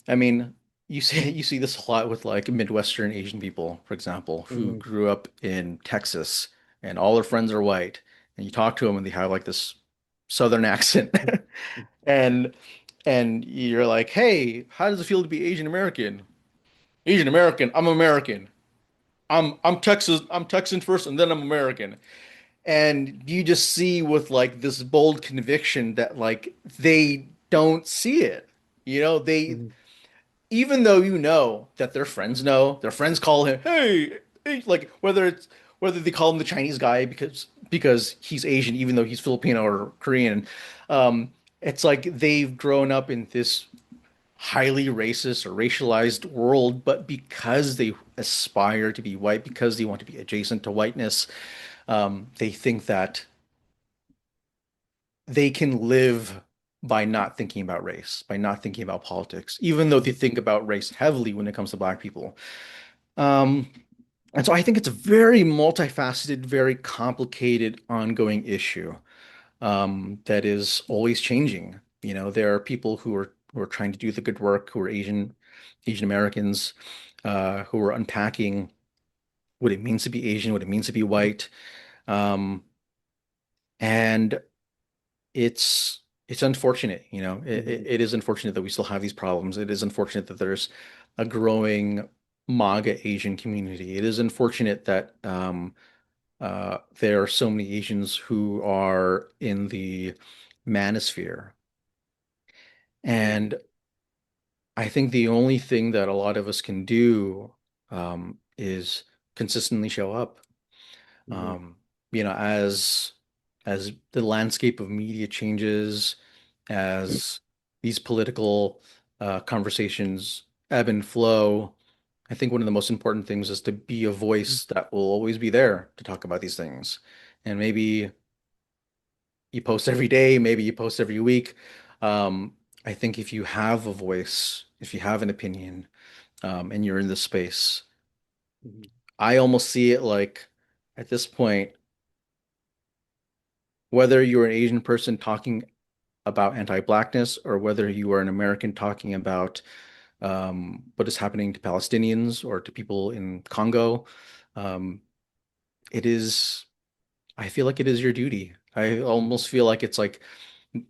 I mean, you see this a lot with like Midwestern Asian people, for example, who Mhm. grew up in Texas and all their friends are white, and you talk to them and they have like this Southern accent, and you're like, hey, how does it feel to be Asian American? Asian American, I'm American. I'm Texas, I'm Texan first, and then I'm American. And you just see with like this bold conviction that like they don't see it. You know, they Mhm. even though you that their friends call him, hey, hey, like whether they call him the Chinese guy because he's Asian, even though he's Filipino or Korean. Um, it's like they've grown up in this highly racist or racialized world, but because they aspire to be white, because they want to be adjacent to whiteness, they think that they can live by not thinking about race, by not thinking about politics, even though they think about race heavily when it comes to Black people. Um, and so I think it's a very multifaceted, very complicated, ongoing issue, that is always changing. You know, there are people who are trying to do the good work, who are Asian Americans, who are unpacking what it means to be Asian, what it means to be white, um, and it's unfortunate. You know, Mhm. it is unfortunate that we still have these problems. It is unfortunate that there's a growing MAGA Asian community. It is unfortunate that there are so many Asians who are in the Manosphere. And I think the only thing that a lot of us can do, is consistently show up. Mhm. Um, you know, as the landscape of media changes, as these political conversations ebb and flow, I think one of the most important things is to be a Mhm. voice that will always be there to talk about these things. And maybe you post every day, maybe you post every week. I think if you have a voice, if you have an opinion, and you're in this space, Mhm. I almost see it like at this point, whether you're an Asian person talking about anti-blackness or whether you are an American talking about, what is happening to Palestinians or to people in Congo, um, it is, I feel like it is your duty. I almost feel like it's like,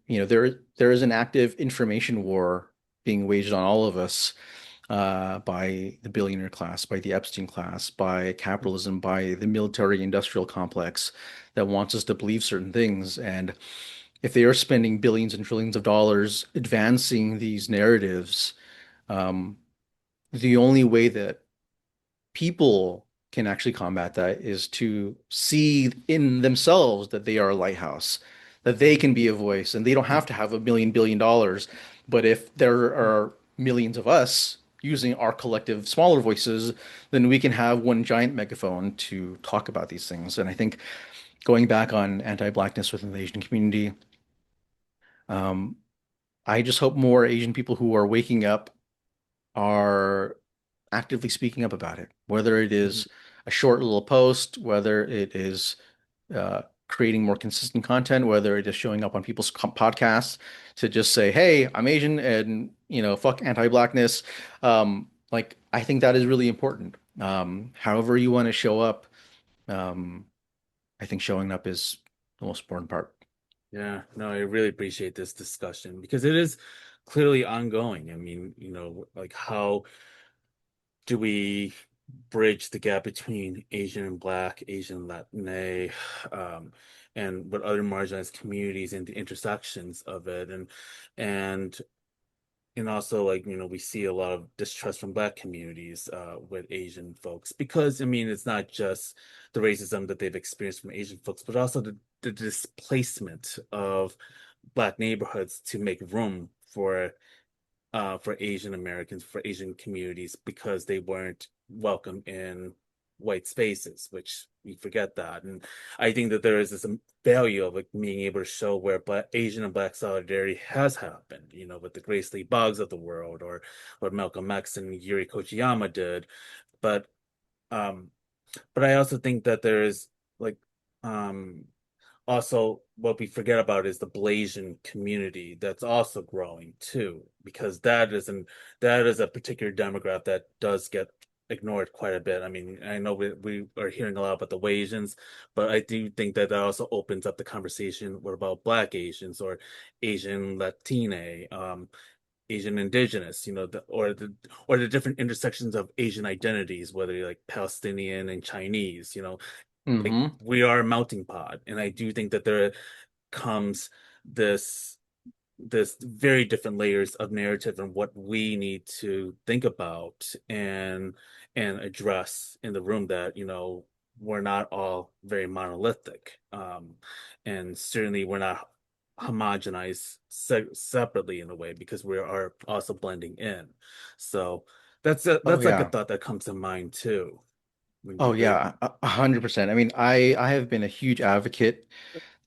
there is an active information war being waged on all of us, by the billionaire class, by the Epstein class, by capitalism, by the military industrial complex that wants us to believe certain things. And if they are spending billions and trillions of dollars advancing these narratives, um, the only way that people can actually combat that is to see in themselves that they are a lighthouse, that they Mhm. can be a voice, and they don't have to have $1 billion, billion. But if there are millions of us, using our collective smaller voices, then we can have one giant megaphone to talk about these things. And I think going back on anti-blackness within the Asian community, um, I just hope more Asian people who are waking up are actively speaking up about it, whether it Mhm. is a short little post, whether it is creating more consistent content, whether it is showing up on people's podcasts to just say, "Hey, I'm Asian, and fuck anti-blackness." Like, I think that is really important. However you want to show up, um, I think showing up is the most important part. Yeah, no, I really appreciate this discussion because it is clearly ongoing. I mean, like how do we bridge the gap between Asian and Black, Asian Latine, um, and what other marginalized communities and the intersections of it, and and also like we see a lot of distrust from Black communities with Asian folks because I mean it's not just the racism that they've experienced from Asian folks, but also the displacement of Black neighborhoods to make room for Asian Americans, for Asian communities, because they weren't welcome in white spaces, which we forget that. And I think that there is this value of like being able to show where Asian and Black solidarity has happened, with the Grace Lee Boggs of the world, or what Malcolm X and Yuri Kochiyama did. But um, but I also think that there is like um also, what we forget about is the Blasian community that's also growing too, because that is a particular demographic that does get ignored quite a bit. I mean, I know we are hearing a lot about the Asians, but I do think that that also opens up the conversation. What about Black Asians or Asian Latine, Asian Indigenous, or the different intersections of Asian identities, whether you're like Palestinian and Chinese, like Hmm. we are a melting pot, and I do think that there comes this very different layers of narrative and what we need to think about and address in the room, that we're not all very monolithic, and certainly we're not homogenized separately in a way, because we are also blending in. So Oh that's like a yeah. thought that comes to mind too. Would you Oh agree? yeah, 100%. I mean, I have been a huge advocate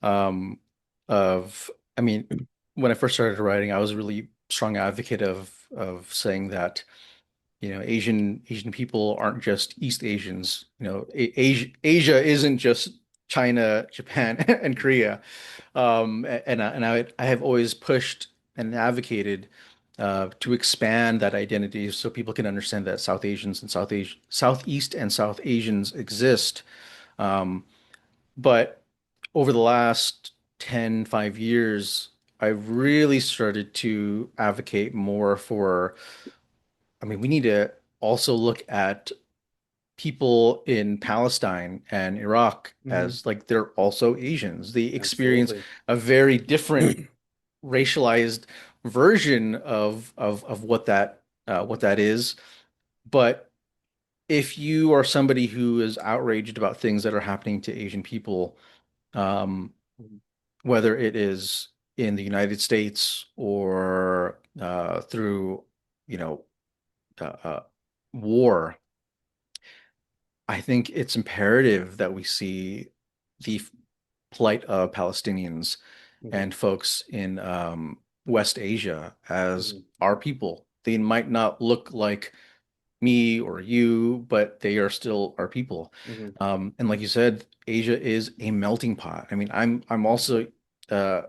um, of, I mean, when I first started writing, I was a really strong advocate of saying that, Asian people aren't just East Asians. Asia isn't just China, Japan, and Korea. And I have always pushed and advocated to expand that identity so people can understand that South Asians and Southeast and South Asians exist. Um, but over the last 5 years, I've really started to advocate more for, I mean, we need to also look at people in Palestine and Iraq Mhm. as like they're also Asians. They experience Absolutely. a very different racialized version of what that is. But if you are somebody who is outraged about things that are happening to Asian people, um, Mhm. whether it is in the United States or through, you know, war, I think it's imperative that we see the plight of Palestinians and Mhm. folks in West Asia as Mhm. our people. They might not look like me or you, but they are still our people. Mhm. And like you said, Asia is a melting pot. I mean, I'm also uh,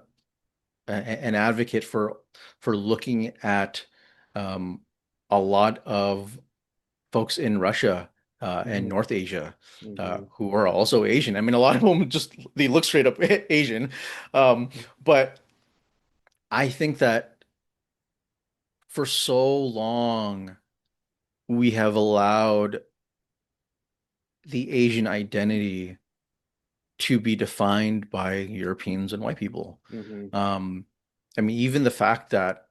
an advocate for looking at um, a lot of folks in Russia and Mhm. North Asia Mhm. who are also Asian. I mean, a lot of them just they look straight up Asian, but I think that for so long we have allowed the Asian identity to be defined by Europeans and white people. Mhm. Um, I mean, even the fact that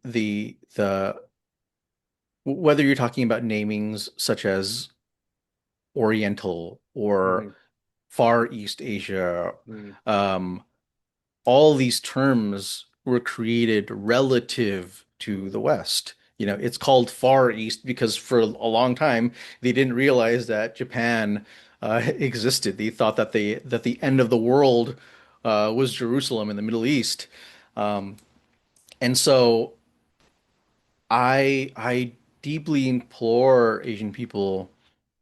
the whether you're talking about namings such as Oriental or Mhm. Far East Asia, Mhm. um, all these terms were created relative to the Mhm. West. it's called Far East because for a long time they didn't realize that Japan existed. They thought that the end of the world was Jerusalem in the Middle East. Um, and so I deeply implore Asian people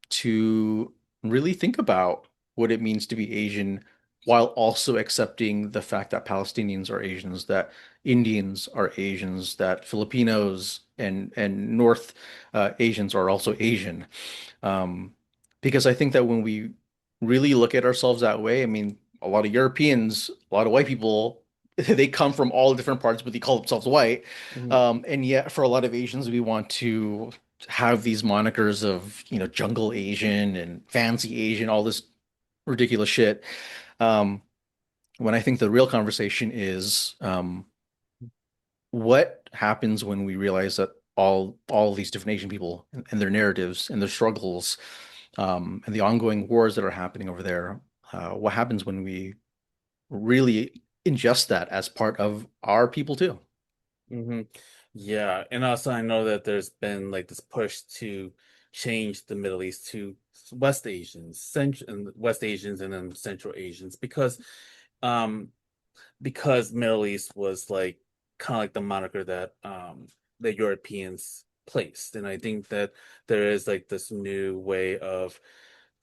to really think about what it means to be Asian while also accepting the fact that Palestinians are Asians, that Indians are Asians, that Filipinos and North Asians are also Asian. Um, because I think that when we really look at ourselves that way, I mean, a lot of Europeans, a lot of white people, they come from all different parts, but they call themselves white. Hmm. And yet, for a lot of Asians, we want to have these monikers of, jungle Asian and fancy Asian, all this ridiculous shit. Um, when I think the real conversation is, what happens when we realize that all these different Asian people and their narratives and their struggles and the ongoing wars that are happening over there, what happens when we really ingest that as part of our people too? Hmm. Yeah, and also I know that there's been like this push to change the Middle East to West Asians, West Asians, and then Central Asians um, because Middle East was like kind of like the moniker that the Europeans placed, and I think that there is like this new way of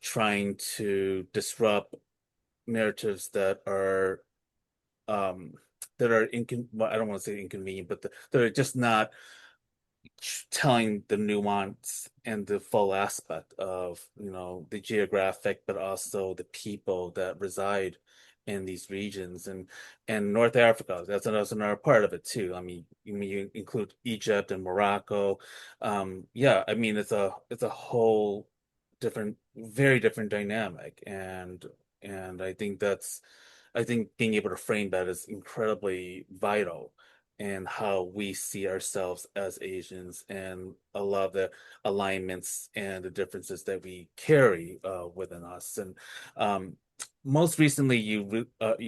trying to disrupt narratives um that are well, I don't want to say inconvenient, but they're just not telling the nuance and the full aspect of, the geographic, but also the people that reside in these regions and North Africa. That's another part of it too. I mean, you include Egypt and Morocco. Yeah, I mean it's a whole different, very different dynamic, and I think being able to frame that is incredibly vital and how we see ourselves as Asians and a lot of the alignments and the differences that we carry within us. And um, most recently, you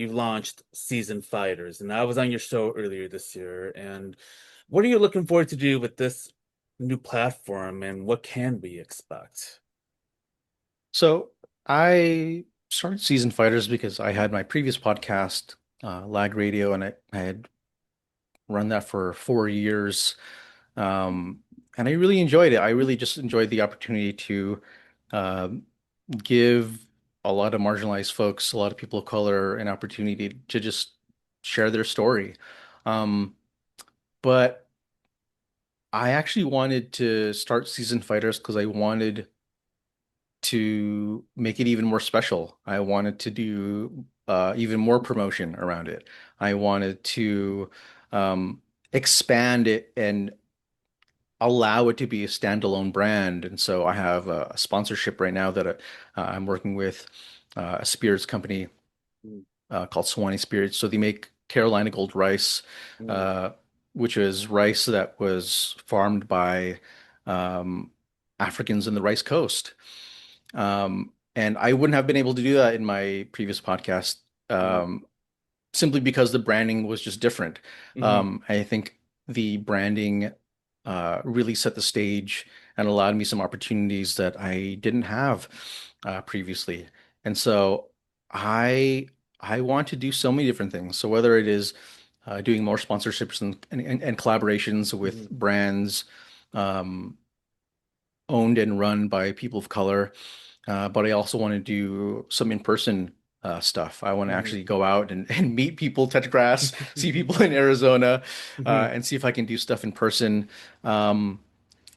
launched Seasoned Fighters, and I was on your show earlier this year. And what are you looking forward to do with this new platform, and what can we expect? So I started Season Fighters because I had my previous podcast, LAG Radio, and I had run that for 4 years. Um, and I really enjoyed it. I really just enjoyed the opportunity to um, give a lot of marginalized folks, a lot of people of color, an opportunity to just share their story. Um, but I actually wanted to start Season Fighters because I wanted to make it even more special. I wanted to do even more promotion around it. I wanted to expand it and allow it to be a standalone brand. And so I have a sponsorship right now that I'm working with a spirits company called Swanee Spirits. So they make Carolina Gold rice, Mm-hmm. uh, which is rice that was farmed by um, Africans in the Rice Coast. And I wouldn't have been able to do that in my previous podcast, um, simply because the branding was just different. Mm-hmm. I think the branding really set the stage and allowed me some opportunities that I didn't have previously. And so I I want to do so many different things. So whether it is doing more sponsorships and collaborations Mm-hmm. with brands um, owned and run by people of color, but I also want to do some in-person stuff. I want to Mm-hmm. actually go out and meet people, touch grass, see people in Arizona, Mm-hmm. and see if I can do stuff in person. Um,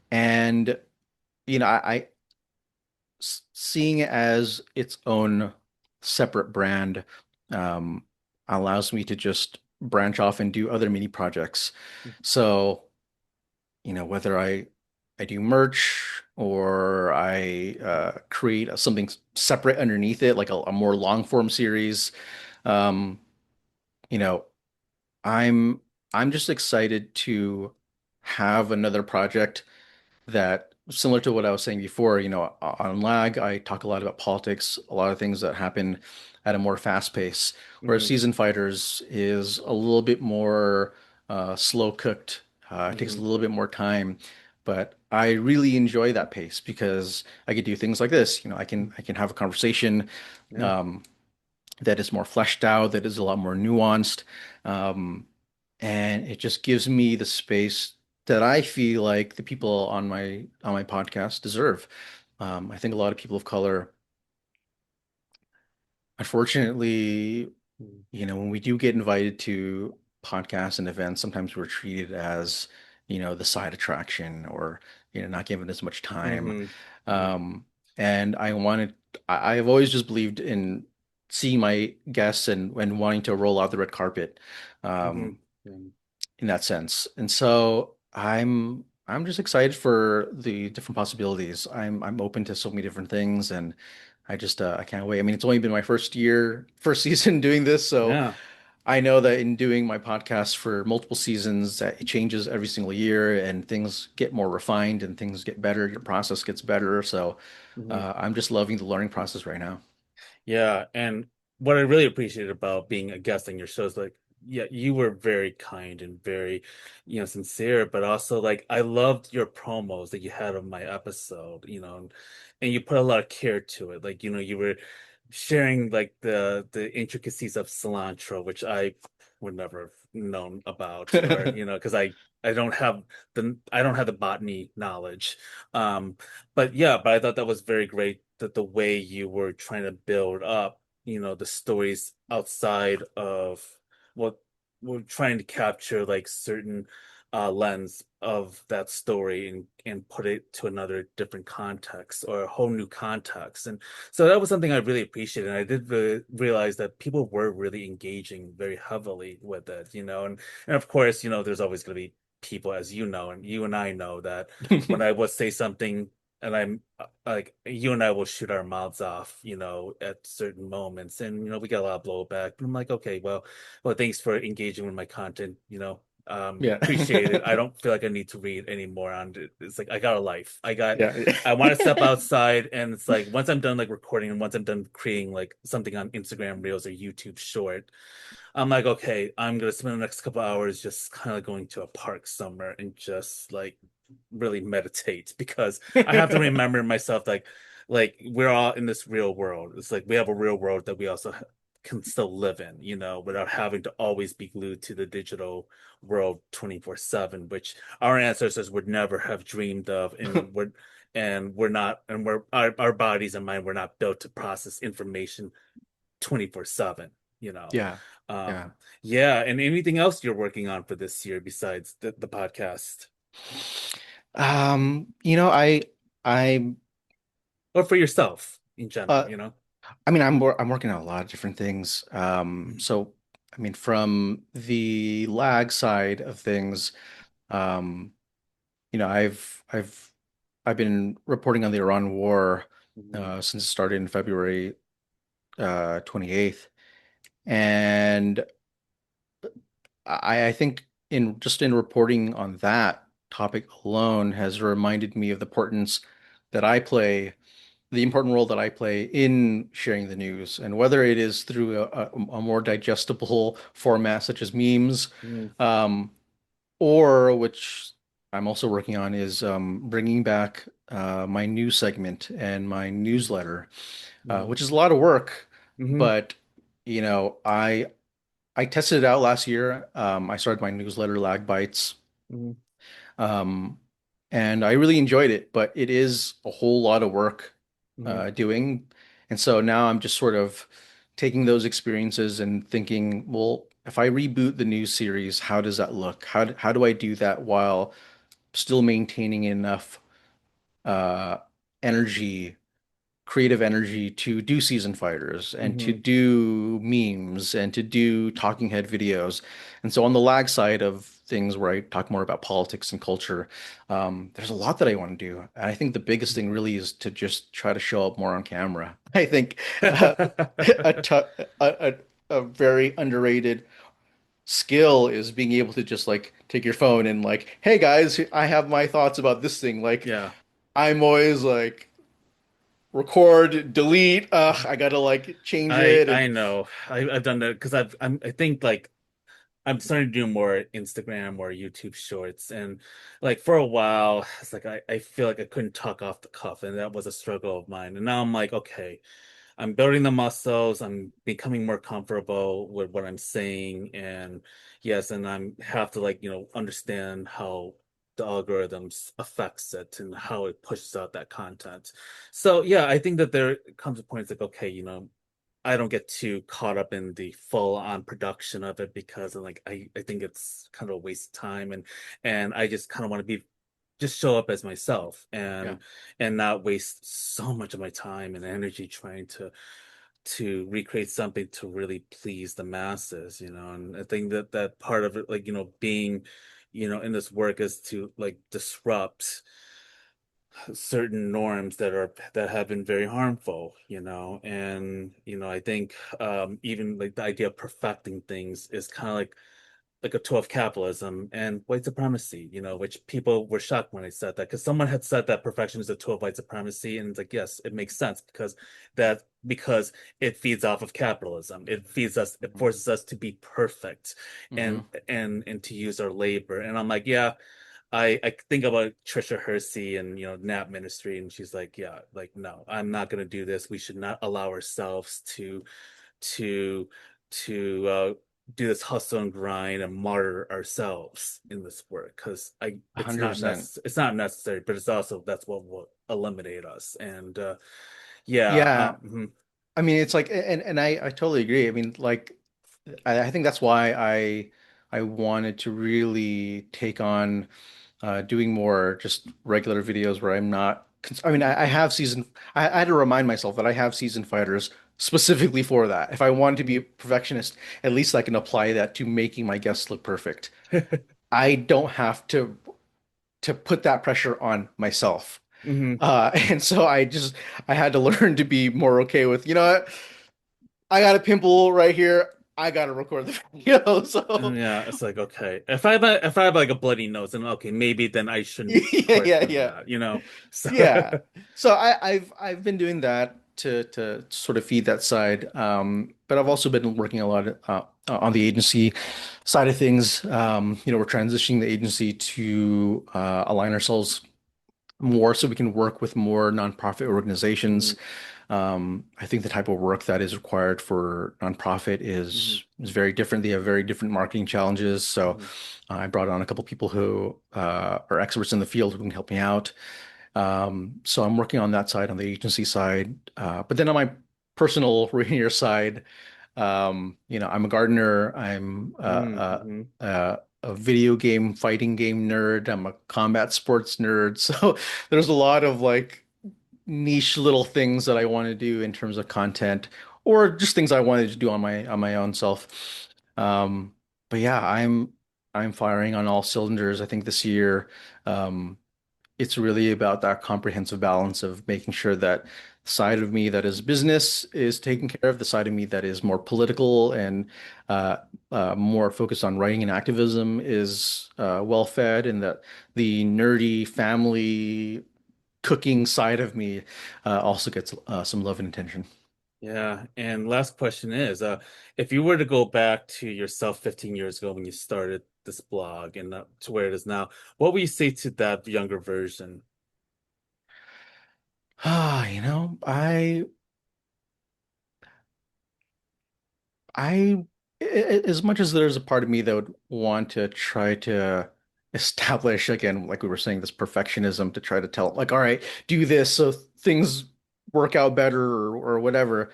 and seeing it as its own separate brand um, allows me to just branch off and do other mini projects. So, whether I do merch or I create something separate underneath it, like a more long form series. Um, you know, I'm I'm just excited to have another project that similar to what I was saying before, on LAG, I talk a lot about politics, a lot of things that happen at a more fast pace, whereas Mm-hmm. Season Fighters is a little bit more slow cooked, It takes a Hmm. little bit more time, but I really enjoy that pace because I could do things like this. I can have a conversation Yeah. um, that is more fleshed out, that is a lot more nuanced, um, and it just gives me the space that I feel like the people on my podcast deserve. I think a lot of people of color, unfortunately, when we do get invited to podcasts and events, sometimes we're treated as, the side attraction or, not given as much time. Hmm. Yeah. Um, and I've always just believed in seeing my guests and wanting to roll out the red carpet, Hmm. um, in that sense. And so I'm just excited for the different possibilities. I'm open to so many different things, and I can't wait. I mean, it's only been my first season doing this, so Yeah. I know that in doing my podcast for multiple seasons, that it changes every single year and things get more refined and things get better. Your process gets better. So Hmm. I'm just loving the learning process right now. Yeah, and what I really appreciated about being a guest on your show is like, yeah, you were very kind and very, sincere, but also like I loved your promos that you had of my episode, and you put a lot of care to it. Like, you were sharing like the intricacies of cilantro, which I would never have known about, or because I don't have the botany knowledge. Um, but I thought that was very great that the way you were trying to build up, the stories outside of what we're trying to capture, like certain lens of that story and put it to another different context or a whole new context. And so that was something I really appreciated. And I did realize that people were really engaging very heavily with it, and of course, there's always going to be people, as you know, and you and I know that when I would say something and I'm like, you and I will shoot our mouths off, at certain moments, and we get a lot of blowback. But I'm like, okay, well, thanks for engaging with my content. Yeah. Appreciate it. I don't feel like I need to read anymore on it. It's like I got a life. Yeah. I want to step outside, and it's like once I'm done like recording, and once I'm done creating like something on Instagram Reels or YouTube Short, I'm like, okay, I'm gonna spend the next couple hours just kind of going to a park somewhere and just like really meditate because I have to remember myself like we're all in this real world. It's like we have a real world that we also can still live in, without having to always be glued to the digital world 24/7, which our ancestors would never have dreamed of, and we're not, and our bodies and mind were not built to process information 24/7, you know. Yeah. Yeah. Yeah, and anything else you're working on for this year besides the podcast I or for yourself in general, uh I mean I'm working on a lot of different things. Mhm. So I mean from the lag side of things, um I've been reporting on the Iran war Mhm. since it started in February 28th. And I think in reporting on that topic alone has reminded me of the important role that I play in sharing the news, and whether it is through a more digestible format such as memes, Mhm. um, or which I'm also working on is bringing back my news segment and my newsletter, Mhm. which is a lot of work, Mhm. but you know, I tested it out last year. I started my newsletter, Lag Bites, Mhm. um, and I really enjoyed it, but it is a whole lot of work Mhm. doing. And so now I'm just sort of taking those experiences and thinking, well, if I reboot the news series, how does that look? How do I do that while still maintaining enough uh, energy, creative energy to do season fighters and to Mhm. do memes and to do talking head videos. And so on the lag side of things where I talk more about politics and culture, there's a lot that I want to do. And I think the biggest thing really is to just try to show up more on camera. I think a, t a very underrated skill is being able to just like take your phone and like, hey guys, I have my thoughts about this thing. Like Yeah. I'm always like record, delete. I gotta like change I it, I and know. I've done that because I think like I'm starting to do more Instagram or YouTube shorts. And like for a while, it's like I feel like I couldn't talk off the cuff, and that was a struggle of mine. And now I'm like, okay, I'm building the muscles, I'm becoming more comfortable with what I'm saying, and yes, and I'm have to like, understand how the algorithms affects it and how it pushes out that content. So yeah, I think that there comes a point it's like, okay, I don't get too caught up in the full on production of it because like I think it's kind of a waste of time, and I just kind of want to be just show up as myself Yeah, and not waste so much of my time and energy trying to recreate something to really please the masses, and I think that that part of it, like, being, in this work is to like disrupt certain norms that have been very harmful, and I think even like the idea of perfecting things is kind of like a tool of capitalism and white supremacy, which people were shocked when I said that because someone had said that perfection is a tool of white supremacy, and it's like, yes, it makes sense because it feeds off of capitalism. It feeds us, it hmm forces us to be perfect and hmm and to use our labor. And I'm like, yeah, I think about Trisha Hersey and Nap Ministry, and she's like, yeah, like no, I'm not gonna do this. We should not allow ourselves to to do this hustle and grind and martyr ourselves in this work because I $100%. it's not necessary, but it's also that's what will eliminate us. And yeah, Yeah. I mean, it's like, and I totally agree. I mean, like, I think that's why I wanted to really take on doing more just regular videos where I'm not. I mean, I have season. I had to remind myself that I have season fighters specifically for that. If I want to be a mhm. perfectionist, at least I can apply that to making my guests look perfect. I don't have to put that pressure on myself. Mhm. And so I had to learn to be more okay with, you know what? I got a pimple right here. I gotta record the video. So Yeah, it's like, okay, if I have like a bloody nose, then okay, maybe then I shouldn't yeah, record yeah, from yeah. that. So Yeah. So I've been doing that to sort of feed that side. But I've also been working a lot on the agency side of things. We're transitioning the agency to align ourselves more so we can work with more nonprofit mhm, organizations. I think the type of work that is required for nonprofit mhm, is very different. They have very different marketing challenges. So mhm, I brought on a couple people who are experts in the field who can help me out. So I'm working on that side, on the agency side. But then on my personal Rainier side, I'm a gardener. I'm mhm, mhm. a video game fighting game nerd. I'm a combat sports nerd. So there's a lot of like niche little things that I want to do in terms of content or just things I wanted to do on my own self. Um, but yeah, I'm firing on all cylinders. I think this year, um, it's really about that comprehensive balance of making sure that the side of me that is business is taken care of, the side of me that is more political and uh, more focused on writing and activism is well fed, and that the nerdy family cooking side of me also gets some love and attention. Yeah, and last question is, if you were to go back to yourself 15 years ago when you started this blog and to where it is now, what would you say to that younger version? Ah, I, as much as there's a part of me that would want to try to establish, again, like we were saying, this perfectionism to try to tell, like, all right, do this so things work out better or whatever.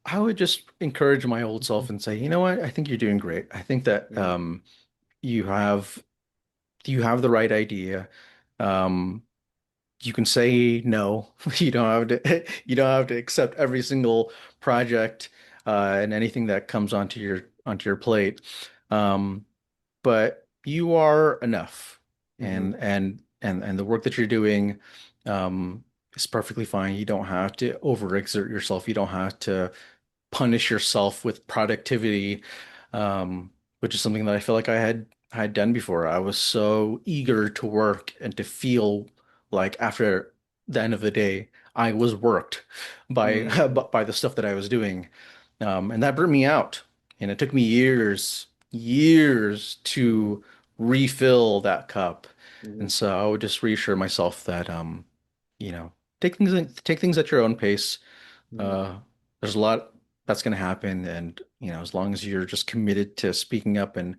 I would just encourage my old self and say, you know what? I think you're doing great. I think that Mhm, you have you have the right idea. Um, you can say no. You don't have to accept every single project and anything that comes onto your plate. Um, but you are enough, mhm, and the work that you're doing is perfectly fine. You don't have to overexert yourself. You don't have to punish yourself with productivity, um, which is something that I feel like I had done before. I was so eager to work and to feel like after the end of the day, I was worked by mhm, by the stuff that I was doing, and that burnt me out. And it took me years. years Mhm. to refill that cup. And Mhm. so I would just reassure myself that you know, take things at your own pace. Mhm. Uh, there's a lot that's going to happen, and as long as you're just committed to speaking up, and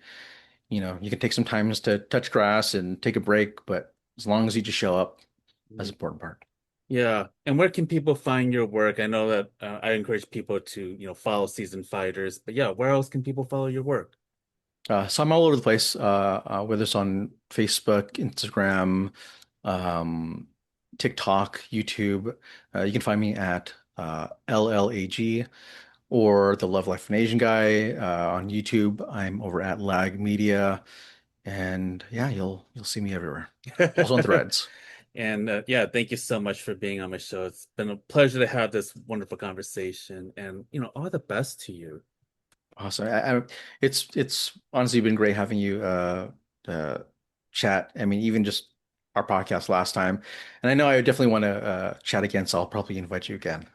you can take some times to touch grass and take a break, but as long as you just show up, that's the Mhm. important part. Yeah. And where can people find your work? I know that I encourage people to, follow seasoned fighters, but yeah, where else can people follow your work? So I'm all over the place, whether it's on Facebook, Instagram, um, TikTok, YouTube. You can find me at LLAG or the Love Life of an Asian Guy on YouTube. I'm over at Lag Media, and yeah, you'll see me everywhere. Also on Threads. And yeah, thank you so much for being on my show. It's been a pleasure to have this wonderful conversation and, all the best to you. Awesome. It's honestly been great having you uh, chat. I mean, even just our podcast last time, and I know I definitely want to chat again, so I'll probably invite you again.